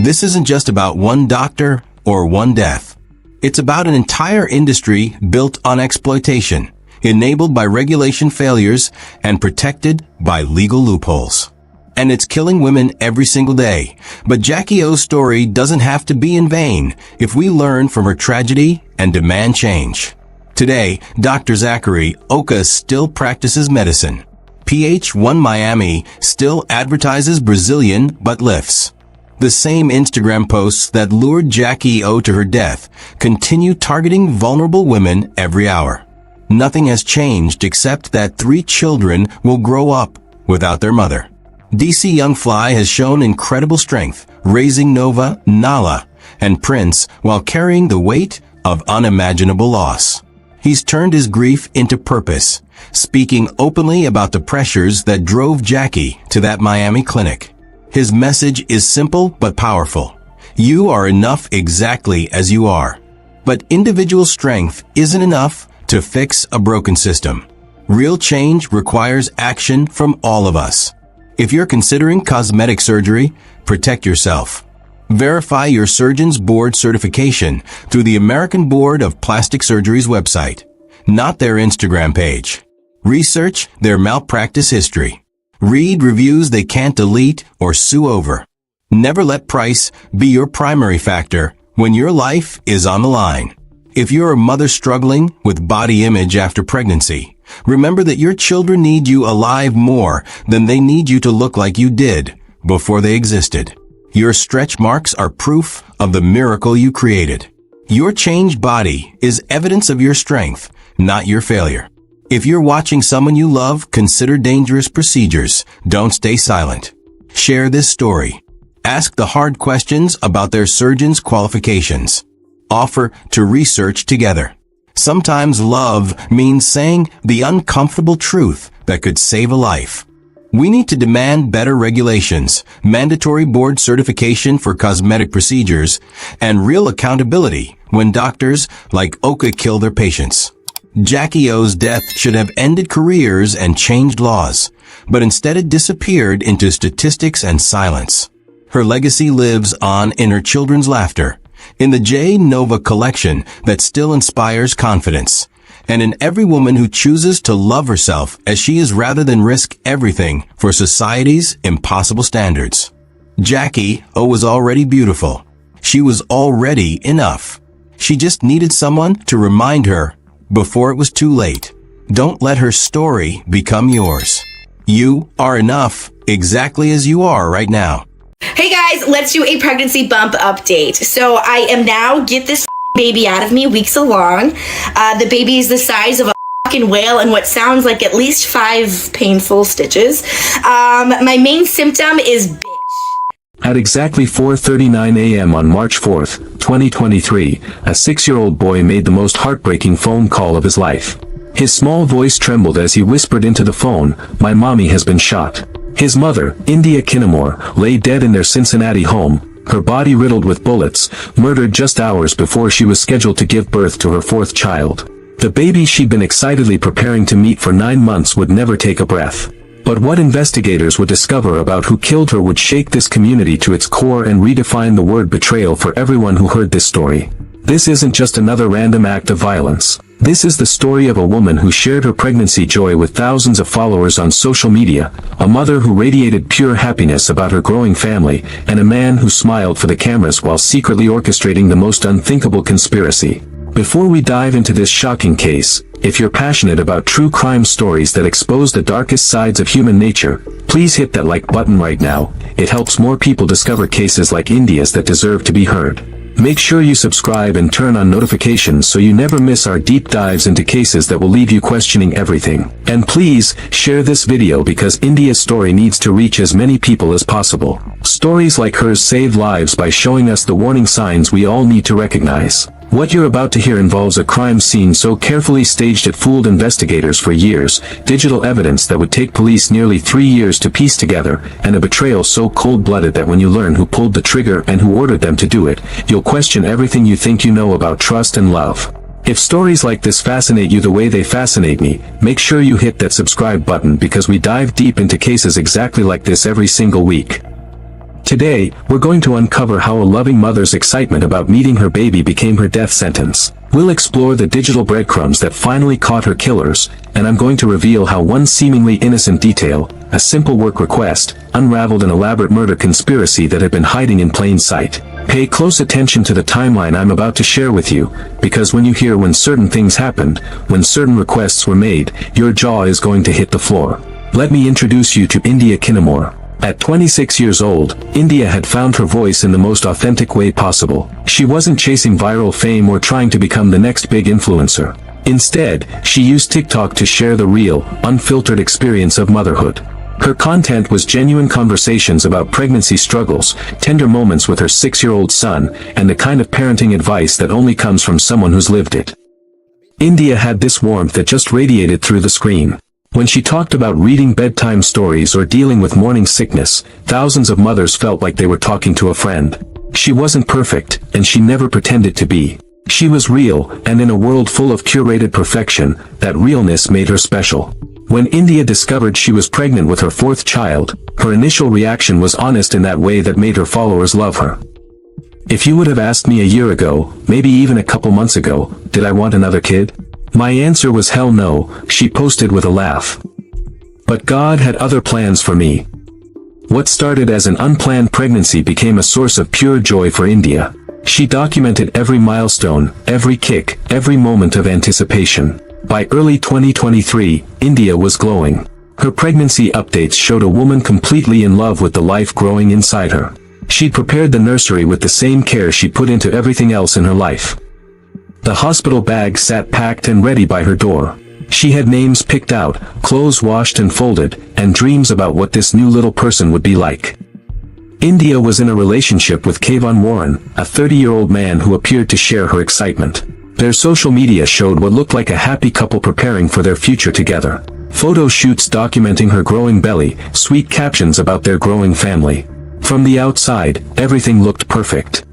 This isn't just about one doctor or one death. It's about an entire industry built on exploitation, enabled by regulation failures and protected by legal loopholes. And it's killing women every single day. But Jackie O's story doesn't have to be in vain if we learn from her tragedy and demand change. Today, Dr. Zachary Oka still practices medicine. PH1 Miami still advertises Brazilian butt lifts. The same Instagram posts that lured Jackie O to her death continue targeting vulnerable women every hour. Nothing has changed except that 3 children will grow up without their mother. DC Young Fly has shown incredible strength, raising Nova, Nala, and Prince while carrying the weight of unimaginable loss. He's turned his grief into purpose, speaking openly about the pressures that drove Jackie to that Miami clinic. His message is simple but powerful. You are enough exactly as you are. But individual strength isn't enough to fix a broken system. Real change requires action from all of us. If you're considering cosmetic surgery, protect yourself. Verify your surgeon's board certification through the American Board of Plastic Surgery's website, not their Instagram page. Research their malpractice history. Read reviews they can't delete or sue over. Never let price be your primary factor when your life is on the line. If you're a mother struggling with body image after pregnancy, remember that your children need you alive more than they need you to look like you did before they existed. Your stretch marks are proof of the miracle you created. Your changed body is evidence of your strength, not your failure. If you're watching someone you love consider dangerous procedures, don't stay silent. Share this story. Ask the hard questions about their surgeon's qualifications. Offer to research together. Sometimes love means saying the uncomfortable truth that could save a life. We need to demand better regulations, mandatory board certification for cosmetic procedures, and real accountability when doctors like Oka kill their patients. Jackie O's death should have ended careers and changed laws, but instead it disappeared into statistics and silence. Her legacy lives on in her children's laughter, in the J. Nova collection that still inspires confidence, and in every woman who chooses to love herself as she is rather than risk everything for society's impossible standards. Jackie O was already beautiful. She was already enough. She just needed someone to remind her before it was too late. Don't let her story become yours. You are enough exactly as you are right now. Hey guys, let's do a pregnancy bump update. So I am now, get this baby out of me, weeks along. The baby is the size of a fucking whale and what sounds like at least 5 painful stitches. My main symptom is bitch. At exactly 4:39 a.m. on March 4th, 2023, a 6-year-old boy made the most heartbreaking phone call of his life. His small voice trembled as he whispered into the phone, "My mommy has been shot." His mother, India Kinnamore, lay dead in their Cincinnati home, her body riddled with bullets, murdered just hours before she was scheduled to give birth to her 4th child. The baby she'd been excitedly preparing to meet for 9 months would never take a breath. But what investigators would discover about who killed her would shake this community to its core and redefine the word betrayal for everyone who heard this story. This isn't just another random act of violence. This is the story of a woman who shared her pregnancy joy with thousands of followers on social media, a mother who radiated pure happiness about her growing family, and a man who smiled for the cameras while secretly orchestrating the most unthinkable conspiracy. Before we dive into this shocking case, if you're passionate about true crime stories that expose the darkest sides of human nature, please hit that like button right now. It helps more people discover cases like India's that deserve to be heard. Make sure you subscribe and turn on notifications so you never miss our deep dives into cases that will leave you questioning everything. And please, share this video because India's story needs to reach as many people as possible. Stories like hers save lives by showing us the warning signs we all need to recognize. What you're about to hear involves a crime scene so carefully staged it fooled investigators for years, digital evidence that would take police nearly 3 years to piece together, and a betrayal so cold-blooded that when you learn who pulled the trigger and who ordered them to do it, you'll question everything you think you know about trust and love. If stories like this fascinate you the way they fascinate me, make sure you hit that subscribe button because we dive deep into cases exactly like this every single week. Today, we're going to uncover how a loving mother's excitement about meeting her baby became her death sentence. We'll explore the digital breadcrumbs that finally caught her killers, and I'm going to reveal how one seemingly innocent detail, a simple work request, unraveled an elaborate murder conspiracy that had been hiding in plain sight. Pay close attention to the timeline I'm about to share with you, because when you hear when certain things happened, when certain requests were made, your jaw is going to hit the floor. Let me introduce you to India Kinamore. At 26 years old, India had found her voice in the most authentic way possible. She wasn't chasing viral fame or trying to become the next big influencer. Instead, she used TikTok to share the real, unfiltered experience of motherhood. Her content was genuine conversations about pregnancy struggles, tender moments with her 6-year-old son, and the kind of parenting advice that only comes from someone who's lived it. India had this warmth that just radiated through the screen. When she talked about reading bedtime stories or dealing with morning sickness, thousands of mothers felt like they were talking to a friend. She wasn't perfect, and she never pretended to be. She was real, and in a world full of curated perfection, that realness made her special. When India discovered she was pregnant with her 4th child, her initial reaction was honest in that way that made her followers love her. If you would have asked me a year ago, maybe even a couple months ago, did I want another kid? My answer was hell no, she posted with a laugh. But God had other plans for me. What started as an unplanned pregnancy became a source of pure joy for India. She documented every milestone, every kick, every moment of anticipation. By early 2023, India was glowing. Her pregnancy updates showed a woman completely in love with the life growing inside her. She'd prepared the nursery with the same care she put into everything else in her life. The hospital bag sat packed and ready by her door. She had names picked out, clothes washed and folded, and dreams about what this new little person would be like. India was in a relationship with Kayvon Warren, a 30-year-old man who appeared to share her excitement. Their social media showed what looked like a happy couple preparing for their future together. Photo shoots documenting her growing belly, sweet captions about their growing family. From the outside, everything looked perfect.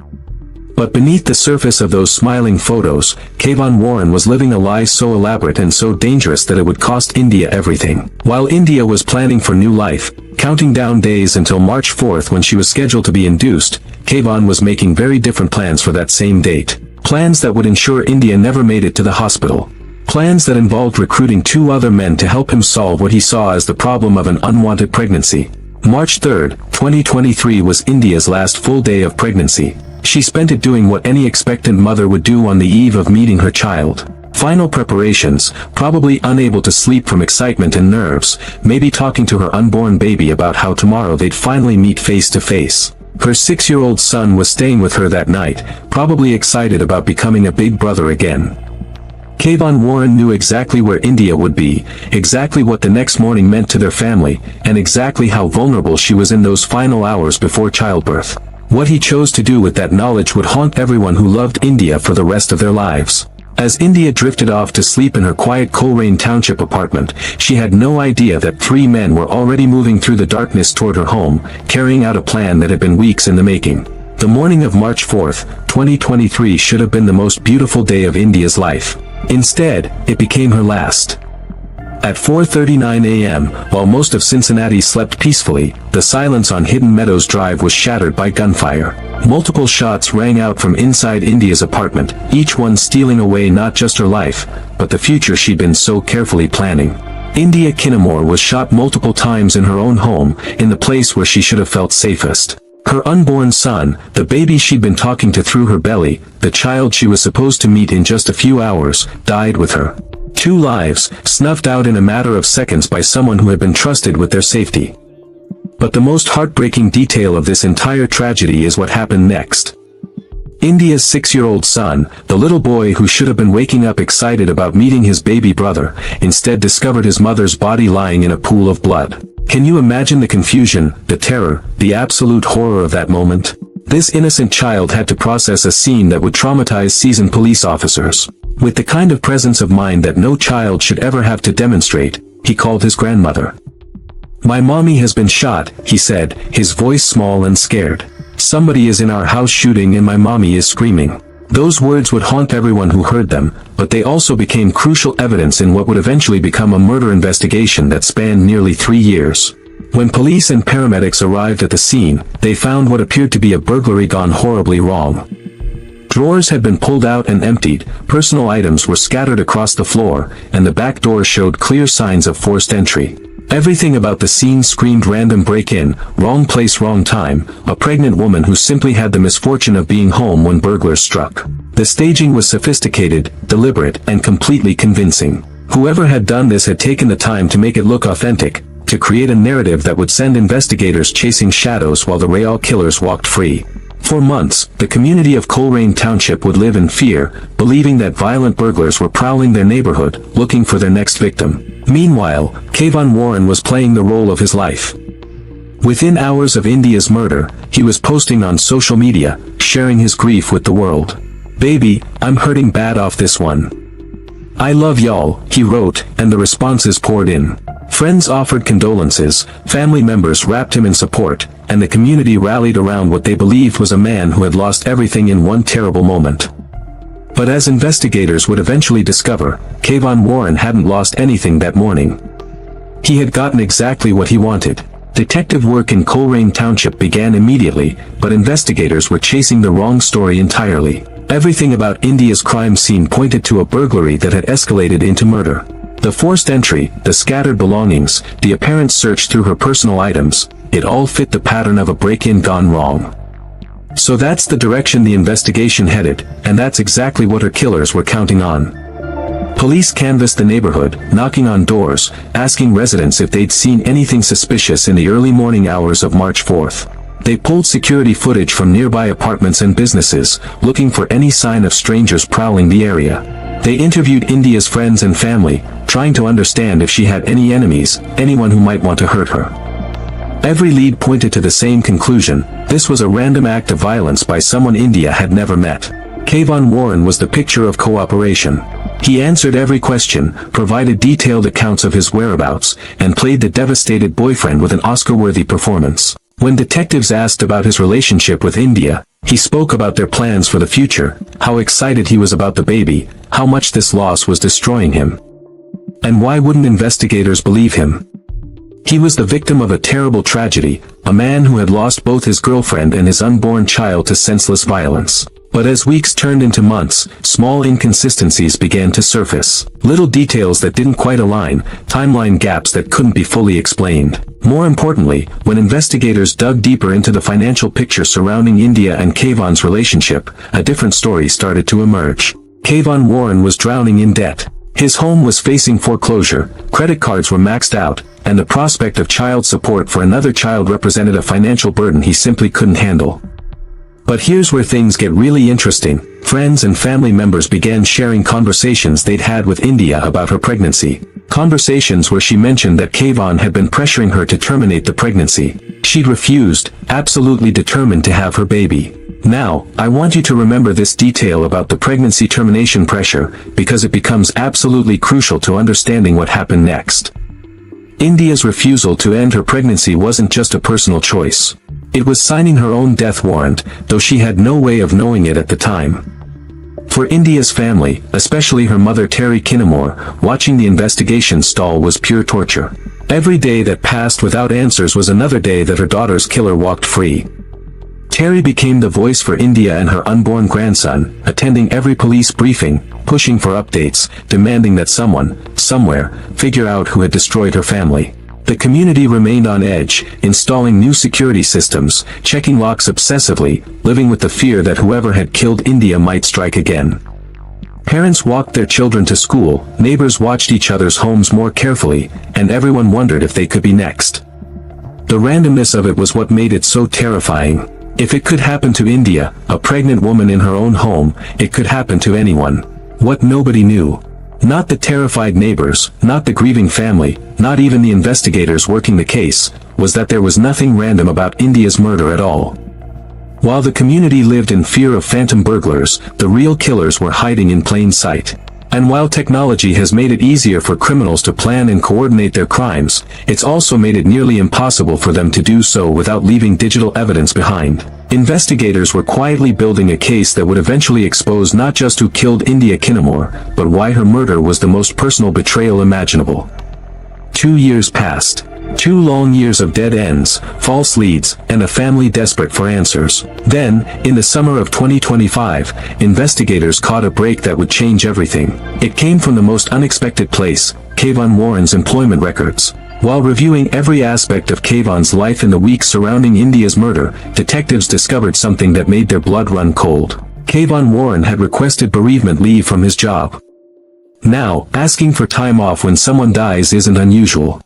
But beneath the surface of those smiling photos, Kayvon Warren was living a lie so elaborate and so dangerous that it would cost India everything. While India was planning for new life, counting down days until March 4th when she was scheduled to be induced, Kayvon was making very different plans for that same date. Plans that would ensure India never made it to the hospital. Plans that involved recruiting 2 other men to help him solve what he saw as the problem of an unwanted pregnancy. March 3rd, 2023 was India's last full day of pregnancy. She spent it doing what any expectant mother would do on the eve of meeting her child. Final preparations, probably unable to sleep from excitement and nerves, maybe talking to her unborn baby about how tomorrow they'd finally meet face to face. Her 6-year-old son was staying with her that night, probably excited about becoming a big brother again. Kayvon Warren knew exactly where India would be, exactly what the next morning meant to their family, and exactly how vulnerable she was in those final hours before childbirth. What he chose to do with that knowledge would haunt everyone who loved India for the rest of their lives. As India drifted off to sleep in her quiet Coleraine Township apartment, she had no idea that 3 men were already moving through the darkness toward her home, carrying out a plan that had been weeks in the making. The morning of March 4th, 2023 should have been the most beautiful day of India's life. Instead, it became her last. At 4:39 a.m., while most of Cincinnati slept peacefully, the silence on Hidden Meadows Drive was shattered by gunfire. Multiple shots rang out from inside India's apartment, each one stealing away not just her life, but the future she'd been so carefully planning. India Kinnamore was shot multiple times in her own home, in the place where she should have felt safest. Her unborn son, the baby she'd been talking to through her belly, the child she was supposed to meet in just a few hours, died with her. 2 lives, snuffed out in a matter of seconds by someone who had been trusted with their safety. But the most heartbreaking detail of this entire tragedy is what happened next. India's 6-year-old son, the little boy who should have been waking up excited about meeting his baby brother, instead discovered his mother's body lying in a pool of blood. Can you imagine the confusion, the terror, the absolute horror of that moment? This innocent child had to process a scene that would traumatize seasoned police officers. With the kind of presence of mind that no child should ever have to demonstrate, he called his grandmother. "My mommy has been shot," he said, his voice small and scared. "Somebody is in our house shooting and my mommy is screaming." Those words would haunt everyone who heard them, but they also became crucial evidence in what would eventually become a murder investigation that spanned nearly 3 years. When police and paramedics arrived at the scene, they found what appeared to be a burglary gone horribly wrong. Drawers had been pulled out and emptied, personal items were scattered across the floor, and the back door showed clear signs of forced entry. Everything about the scene screamed random break-in, wrong place wrong time, a pregnant woman who simply had the misfortune of being home when burglars struck. The staging was sophisticated, deliberate, and completely convincing. Whoever had done this had taken the time to make it look authentic, to create a narrative that would send investigators chasing shadows while the real killers walked free. For months, the community of Coleraine Township would live in fear, believing that violent burglars were prowling their neighborhood, looking for their next victim. Meanwhile, Kayvon Warren was playing the role of his life. Within hours of India's murder, he was posting on social media, sharing his grief with the world. "Baby, I'm hurting bad off this one. I love y'all," he wrote, and the responses poured in. Friends offered condolences, family members wrapped him in support, and the community rallied around what they believed was a man who had lost everything in one terrible moment. But as investigators would eventually discover, Kayvon Warren hadn't lost anything that morning. He had gotten exactly what he wanted. Detective work in Coleraine Township began immediately, but investigators were chasing the wrong story entirely. Everything about India's crime scene pointed to a burglary that had escalated into murder. The forced entry, the scattered belongings, the apparent search through her personal items, it all fit the pattern of a break-in gone wrong. So that's the direction the investigation headed, and that's exactly what her killers were counting on. Police canvassed the neighborhood, knocking on doors, asking residents if they'd seen anything suspicious in the early morning hours of March 4th. They pulled security footage from nearby apartments and businesses, looking for any sign of strangers prowling the area. They interviewed India's friends and family, trying to understand if she had any enemies, anyone who might want to hurt her. Every lead pointed to the same conclusion: this was a random act of violence by someone India had never met. Kayvon Warren was the picture of cooperation. He answered every question, provided detailed accounts of his whereabouts, and played the devastated boyfriend with an Oscar-worthy performance. When detectives asked about his relationship with India, he spoke about their plans for the future, how excited he was about the baby, how much this loss was destroying him. And why wouldn't investigators believe him? He was the victim of a terrible tragedy, a man who had lost both his girlfriend and his unborn child to senseless violence. But as weeks turned into months, small inconsistencies began to surface. Little details that didn't quite align, timeline gaps that couldn't be fully explained. More importantly, when investigators dug deeper into the financial picture surrounding India and Kayvon's relationship, a different story started to emerge. Kayvon Warren was drowning in debt. His home was facing foreclosure, credit cards were maxed out, and the prospect of child support for another child represented a financial burden he simply couldn't handle. But here's where things get really interesting. Friends and family members began sharing conversations they'd had with India about her pregnancy. Conversations where she mentioned that Kayvon had been pressuring her to terminate the pregnancy. She'd refused, absolutely determined to have her baby. Now, I want you to remember this detail about the pregnancy termination pressure, because it becomes absolutely crucial to understanding what happened next. India's refusal to end her pregnancy wasn't just a personal choice. It was signing her own death warrant, though she had no way of knowing it at the time. For India's family, especially her mother Terry Kinamore, watching the investigation stall was pure torture. Every day that passed without answers was another day that her daughter's killer walked free. Terry became the voice for India and her unborn grandson, attending every police briefing, pushing for updates, demanding that someone, somewhere, figure out who had destroyed her family. The community remained on edge, installing new security systems, checking locks obsessively, living with the fear that whoever had killed India might strike again. Parents walked their children to school, neighbors watched each other's homes more carefully, and everyone wondered if they could be next. The randomness of it was what made it so terrifying. If it could happen to India, a pregnant woman in her own home, it could happen to anyone. What nobody knew. Not the terrified neighbors, not the grieving family, not even the investigators working the case, was that there was nothing random about India's murder at all. While the community lived in fear of phantom burglars, the real killers were hiding in plain sight. And while technology has made it easier for criminals to plan and coordinate their crimes, it's also made it nearly impossible for them to do so without leaving digital evidence behind. Investigators were quietly building a case that would eventually expose not just who killed India Kinamore, but why her murder was the most personal betrayal imaginable. 2 years passed. 2 long years of dead ends, false leads, and a family desperate for answers. Then, in the summer of 2025, investigators caught a break that would change everything. It came from the most unexpected place, Kayvon Warren's employment records. While reviewing every aspect of Kayvon's life in the weeks surrounding India's murder, detectives discovered something that made their blood run cold. Kayvon Warren had requested bereavement leave from his job. Now, asking for time off when someone dies isn't unusual.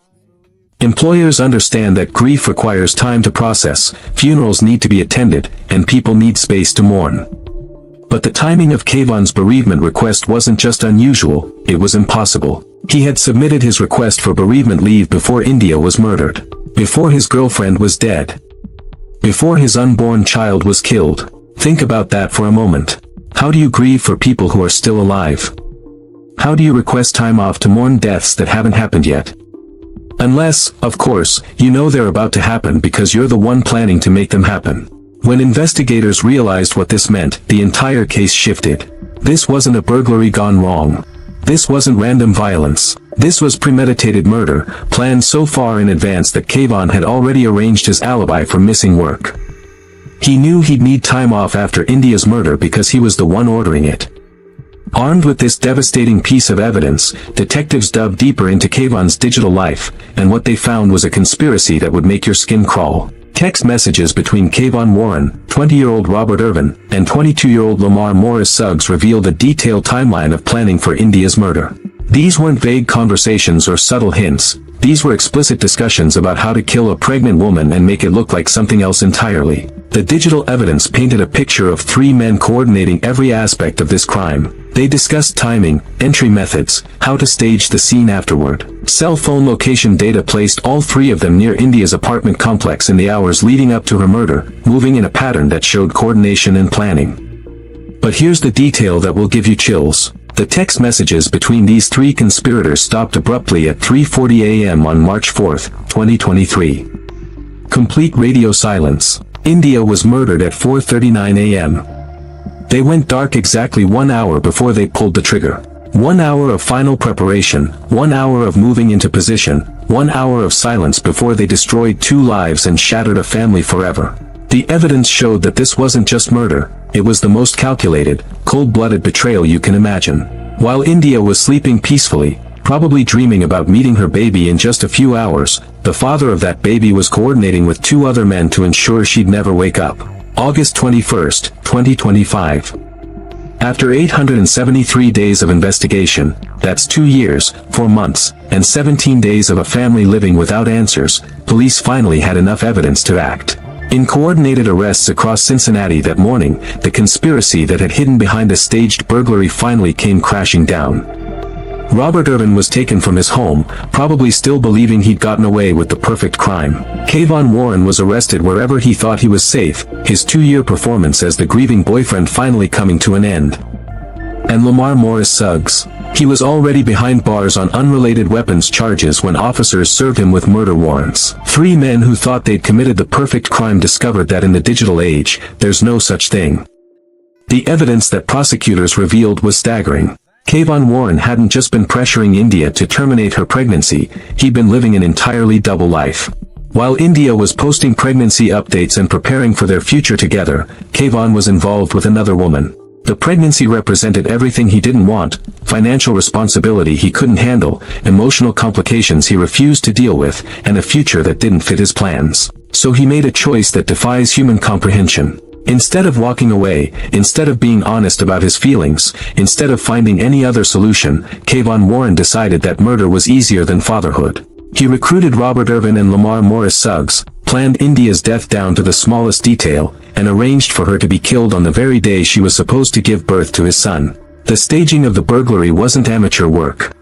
Employers understand that grief requires time to process, funerals need to be attended, and people need space to mourn. But the timing of Kayvon's bereavement request wasn't just unusual, it was impossible. He had submitted his request for bereavement leave before India was murdered. Before his girlfriend was dead. Before his unborn child was killed. Think about that for a moment. How do you grieve for people who are still alive? How do you request time off to mourn deaths that haven't happened yet? Unless, of course, you know they're about to happen because you're the one planning to make them happen. When investigators realized what this meant, the entire case shifted. This wasn't a burglary gone wrong. This wasn't random violence. This was premeditated murder, planned so far in advance that Kayvon had already arranged his alibi for missing work. He knew he'd need time off after India's murder because he was the one ordering it. Armed with this devastating piece of evidence, detectives dug deeper into Kayvon's digital life, and what they found was a conspiracy that would make your skin crawl. Text messages between Kayvon Warren, 20-year-old Robert Irvin, and 22-year-old Lamar Morris Suggs revealed a detailed timeline of planning for India's murder. These weren't vague conversations or subtle hints. These were explicit discussions about how to kill a pregnant woman and make it look like something else entirely. The digital evidence painted a picture of 3 men coordinating every aspect of this crime. They discussed timing, entry methods, how to stage the scene afterward. Cell phone location data placed all 3 of them near India's apartment complex in the hours leading up to her murder, moving in a pattern that showed coordination and planning. But here's the detail that will give you chills. The text messages between these 3 conspirators stopped abruptly at 3:40 a.m. on March 4, 2023. Complete radio silence. India was murdered at 4:39 a.m. They went dark exactly 1 hour before they pulled the trigger. 1 hour of final preparation, 1 hour of moving into position, 1 hour of silence before they destroyed 2 lives and shattered a family forever. The evidence showed that this wasn't just murder, it was the most calculated, cold-blooded betrayal you can imagine. While India was sleeping peacefully, probably dreaming about meeting her baby in just a few hours, the father of that baby was coordinating with 2 other men to ensure she'd never wake up. August 21, 2025. After 873 days of investigation, that's 2 years, 4 months, and 17 days of a family living without answers, police finally had enough evidence to act. In coordinated arrests across Cincinnati that morning, the conspiracy that had hidden behind a staged burglary finally came crashing down. Robert Irvin was taken from his home, probably still believing he'd gotten away with the perfect crime. Kayvon Warren was arrested wherever he thought he was safe, his 2-year performance as the grieving boyfriend finally coming to an end. And Lamar Morris Suggs. He was already behind bars on unrelated weapons charges when officers served him with murder warrants. 3 men who thought they'd committed the perfect crime discovered that in the digital age, there's no such thing. The evidence that prosecutors revealed was staggering. Kayvon Warren hadn't just been pressuring India to terminate her pregnancy, he'd been living an entirely double life. While India was posting pregnancy updates and preparing for their future together, Kayvon was involved with another woman. The pregnancy represented everything he didn't want: financial responsibility he couldn't handle, emotional complications he refused to deal with, and a future that didn't fit his plans. So he made a choice that defies human comprehension. Instead of walking away, instead of being honest about his feelings, instead of finding any other solution, Kayvon Warren decided that murder was easier than fatherhood. He recruited Robert Irvin and Lamar Morris Suggs, planned India's death down to the smallest detail, and arranged for her to be killed on the very day she was supposed to give birth to his son. The staging of the burglary wasn't amateur work.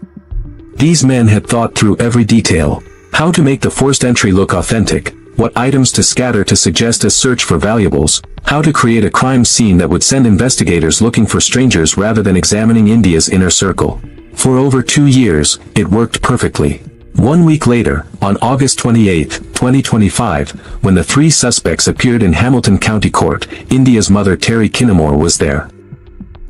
These men had thought through every detail: how to make the forced entry look authentic, what items to scatter to suggest a search for valuables, how to create a crime scene that would send investigators looking for strangers rather than examining India's inner circle. For over 2 years, it worked perfectly. 1 week later, on August 28, 2025, when the 3 suspects appeared in Hamilton County Court, India's mother Terry Kinamore was there.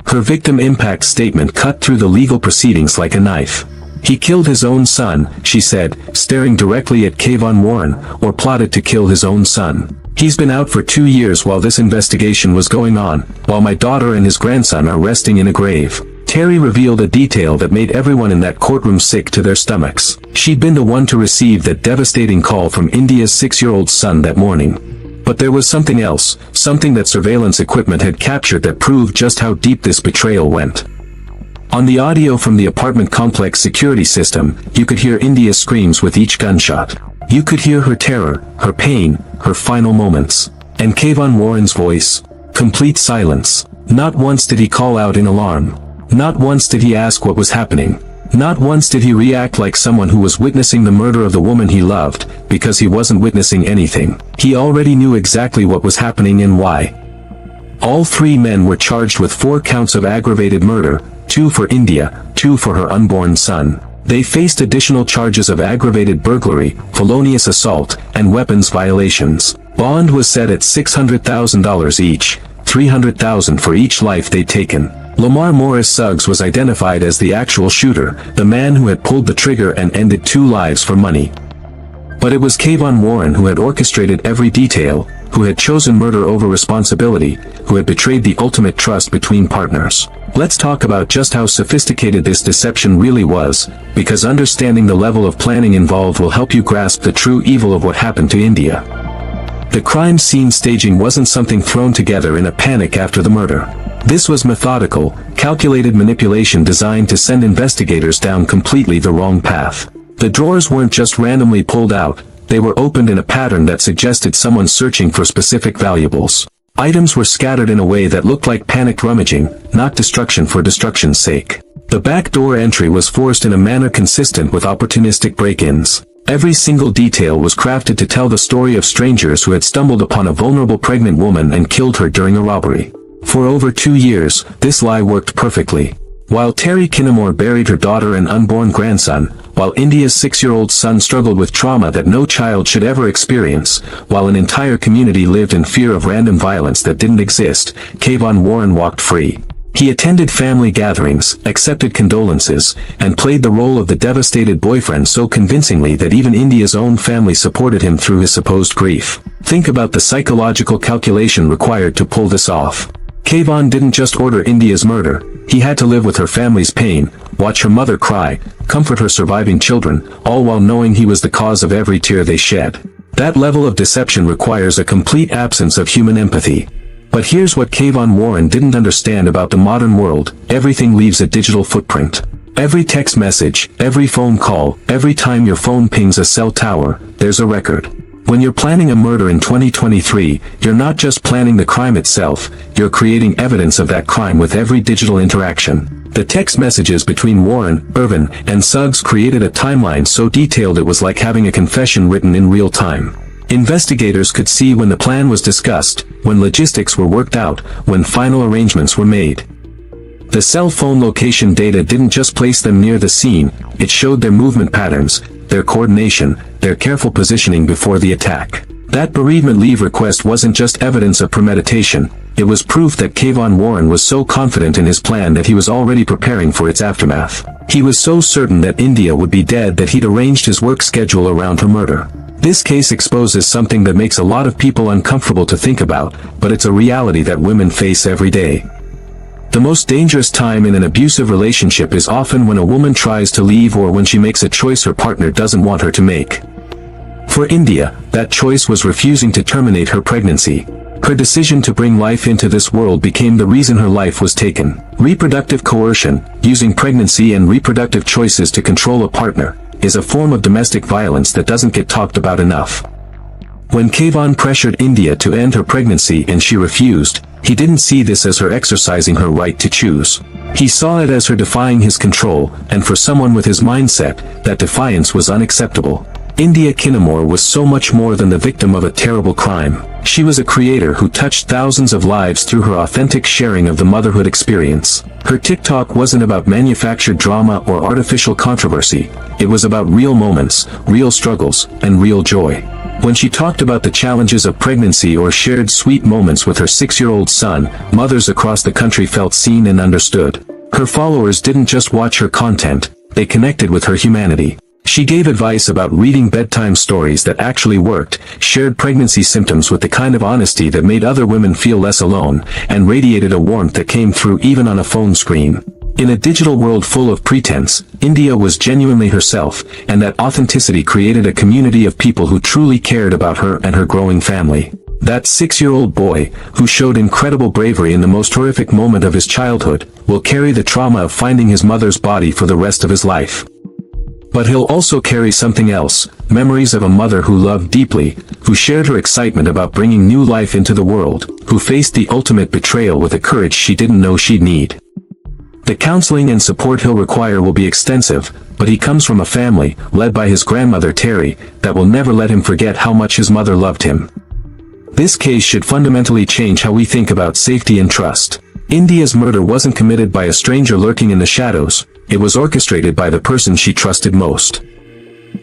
Her victim impact statement cut through the legal proceedings like a knife. He killed his own son, she said, staring directly at Kayvon Warren, or plotted to kill his own son. He's been out for 2 years while this investigation was going on, while my daughter and his grandson are resting in a grave. Terry revealed a detail that made everyone in that courtroom sick to their stomachs. She'd been the one to receive that devastating call from India's 6-year-old son that morning. But there was something else, something that surveillance equipment had captured that proved just how deep this betrayal went. On the audio from the apartment complex security system, you could hear India's screams with each gunshot. You could hear her terror, her pain, her final moments. And Kayvon Warren's voice? Complete silence. Not once did he call out in alarm. Not once did he ask what was happening. Not once did he react like someone who was witnessing the murder of the woman he loved, because he wasn't witnessing anything. He already knew exactly what was happening and why. All 3 men were charged with 4 counts of aggravated murder, 2 for India, 2 for her unborn son. They faced additional charges of aggravated burglary, felonious assault, and weapons violations. Bond was set at $600,000 each, $300,000 for each life they'd taken. Lamar Morris Suggs was identified as the actual shooter, the man who had pulled the trigger and ended 2 lives for money. But it was Kayvon Warren who had orchestrated every detail, who had chosen murder over responsibility, who had betrayed the ultimate trust between partners. Let's talk about just how sophisticated this deception really was, because understanding the level of planning involved will help you grasp the true evil of what happened to India. The crime scene staging wasn't something thrown together in a panic after the murder. This was methodical, calculated manipulation designed to send investigators down completely the wrong path. The drawers weren't just randomly pulled out, they were opened in a pattern that suggested someone searching for specific valuables. Items were scattered in a way that looked like panicked rummaging, not destruction for destruction's sake. The back door entry was forced in a manner consistent with opportunistic break-ins. Every single detail was crafted to tell the story of strangers who had stumbled upon a vulnerable pregnant woman and killed her during a robbery. For over 2 years, this lie worked perfectly. While Terry Kinamore buried her daughter and unborn grandson, while India's 6-year-old son struggled with trauma that no child should ever experience, while an entire community lived in fear of random violence that didn't exist, Kayvon Warren walked free. He attended family gatherings, accepted condolences, and played the role of the devastated boyfriend so convincingly that even India's own family supported him through his supposed grief. Think about the psychological calculation required to pull this off. Kayvon didn't just order India's murder, he had to live with her family's pain, watch her mother cry, comfort her surviving children, all while knowing he was the cause of every tear they shed. That level of deception requires a complete absence of human empathy. But here's what Kayvon Warren didn't understand about the modern world: everything leaves a digital footprint. Every text message, every phone call, every time your phone pings a cell tower, there's a record. When you're planning a murder in 2023, you're not just planning the crime itself, you're creating evidence of that crime with every digital interaction. The text messages between Warren, Irvin, and Suggs created a timeline so detailed it was like having a confession written in real time. Investigators could see when the plan was discussed, when logistics were worked out, when final arrangements were made. The cell phone location data didn't just place them near the scene, it showed their movement patterns, their coordination, their careful positioning before the attack. That bereavement leave request wasn't just evidence of premeditation, it was proof that Kayvon Warren was so confident in his plan that he was already preparing for its aftermath. He was so certain that India would be dead that he'd arranged his work schedule around her murder. This case exposes something that makes a lot of people uncomfortable to think about, but it's a reality that women face every day. The most dangerous time in an abusive relationship is often when a woman tries to leave or when she makes a choice her partner doesn't want her to make. For India, that choice was refusing to terminate her pregnancy. Her decision to bring life into this world became the reason her life was taken. Reproductive coercion, using pregnancy and reproductive choices to control a partner, is a form of domestic violence that doesn't get talked about enough. When Kayvon pressured India to end her pregnancy and she refused, he didn't see this as her exercising her right to choose. He saw it as her defying his control, and for someone with his mindset, that defiance was unacceptable. India Kinamore was so much more than the victim of a terrible crime. She was a creator who touched thousands of lives through her authentic sharing of the motherhood experience. Her TikTok wasn't about manufactured drama or artificial controversy. It was about real moments, real struggles, and real joy. When she talked about the challenges of pregnancy or shared sweet moments with her 6-year-old son, mothers across the country felt seen and understood. Her followers didn't just watch her content, they connected with her humanity. She gave advice about reading bedtime stories that actually worked, shared pregnancy symptoms with the kind of honesty that made other women feel less alone, and radiated a warmth that came through even on a phone screen. In a digital world full of pretense, India was genuinely herself, and that authenticity created a community of people who truly cared about her and her growing family. That 6-year-old boy, who showed incredible bravery in the most horrific moment of his childhood, will carry the trauma of finding his mother's body for the rest of his life. But he'll also carry something else, memories of a mother who loved deeply, who shared her excitement about bringing new life into the world, who faced the ultimate betrayal with a courage she didn't know she'd need. The counseling and support he'll require will be extensive, but he comes from a family, led by his grandmother Terry, that will never let him forget how much his mother loved him. This case should fundamentally change how we think about safety and trust. India's murder wasn't committed by a stranger lurking in the shadows, it was orchestrated by the person she trusted most.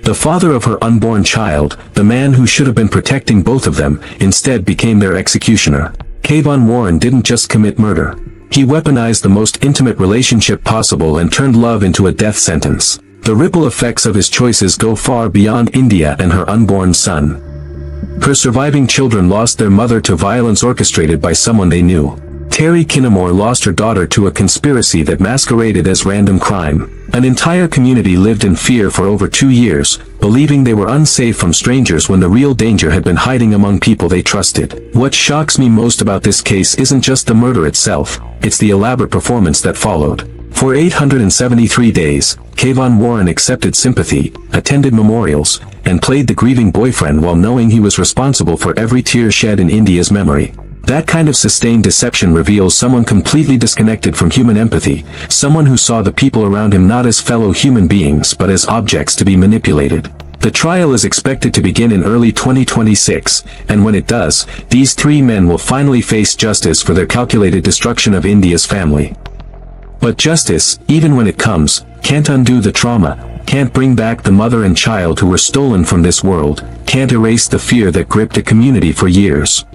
The father of her unborn child, the man who should have been protecting both of them, instead became their executioner. Kayvon Warren didn't just commit murder. He weaponized the most intimate relationship possible and turned love into a death sentence. The ripple effects of his choices go far beyond India and her unborn son. Her surviving children lost their mother to violence orchestrated by someone they knew. Terry Kinamore lost her daughter to a conspiracy that masqueraded as random crime. An entire community lived in fear for over 2 years, believing they were unsafe from strangers when the real danger had been hiding among people they trusted. What shocks me most about this case isn't just the murder itself, it's the elaborate performance that followed. For 873 days, Kayvon Warren accepted sympathy, attended memorials, and played the grieving boyfriend while knowing he was responsible for every tear shed in India's memory. That kind of sustained deception reveals someone completely disconnected from human empathy, someone who saw the people around him not as fellow human beings but as objects to be manipulated. The trial is expected to begin in early 2026, and when it does, these 3 men will finally face justice for their calculated destruction of India's family. But justice, even when it comes, can't undo the trauma, can't bring back the mother and child who were stolen from this world, can't erase the fear that gripped a community for years.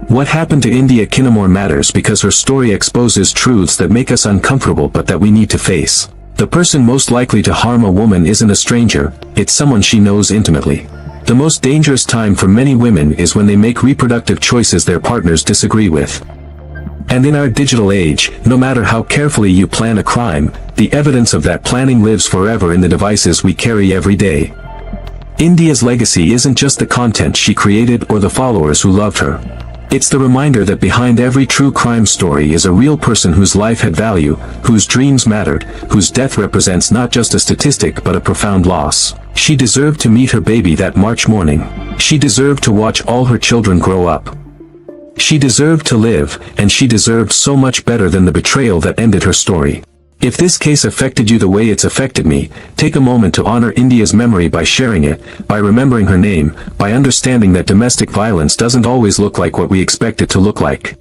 What happened to India Kinamore matters because her story exposes truths that make us uncomfortable but that we need to face. The person most likely to harm a woman isn't a stranger, it's someone she knows intimately. The most dangerous time for many women is when they make reproductive choices their partners disagree with. And in our digital age, no matter how carefully you plan a crime, the evidence of that planning lives forever in the devices we carry every day. India's legacy isn't just the content she created or the followers who loved her. It's the reminder that behind every true crime story is a real person whose life had value, whose dreams mattered, whose death represents not just a statistic but a profound loss. She deserved to meet her baby that March morning. She deserved to watch all her children grow up. She deserved to live, and she deserved so much better than the betrayal that ended her story. If this case affected you the way it's affected me, take a moment to honor India's memory by sharing it, by remembering her name, by understanding that domestic violence doesn't always look like what we expect it to look like.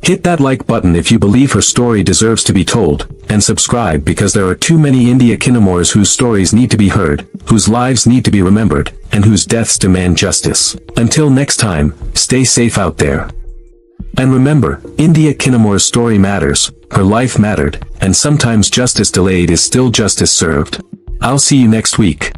Hit that like button if you believe her story deserves to be told, and subscribe because there are too many India Kinamores whose stories need to be heard, whose lives need to be remembered, and whose deaths demand justice. Until next time, stay safe out there. And remember, India Kinnamore's story matters, her life mattered, and sometimes justice delayed is still justice served. I'll see you next week.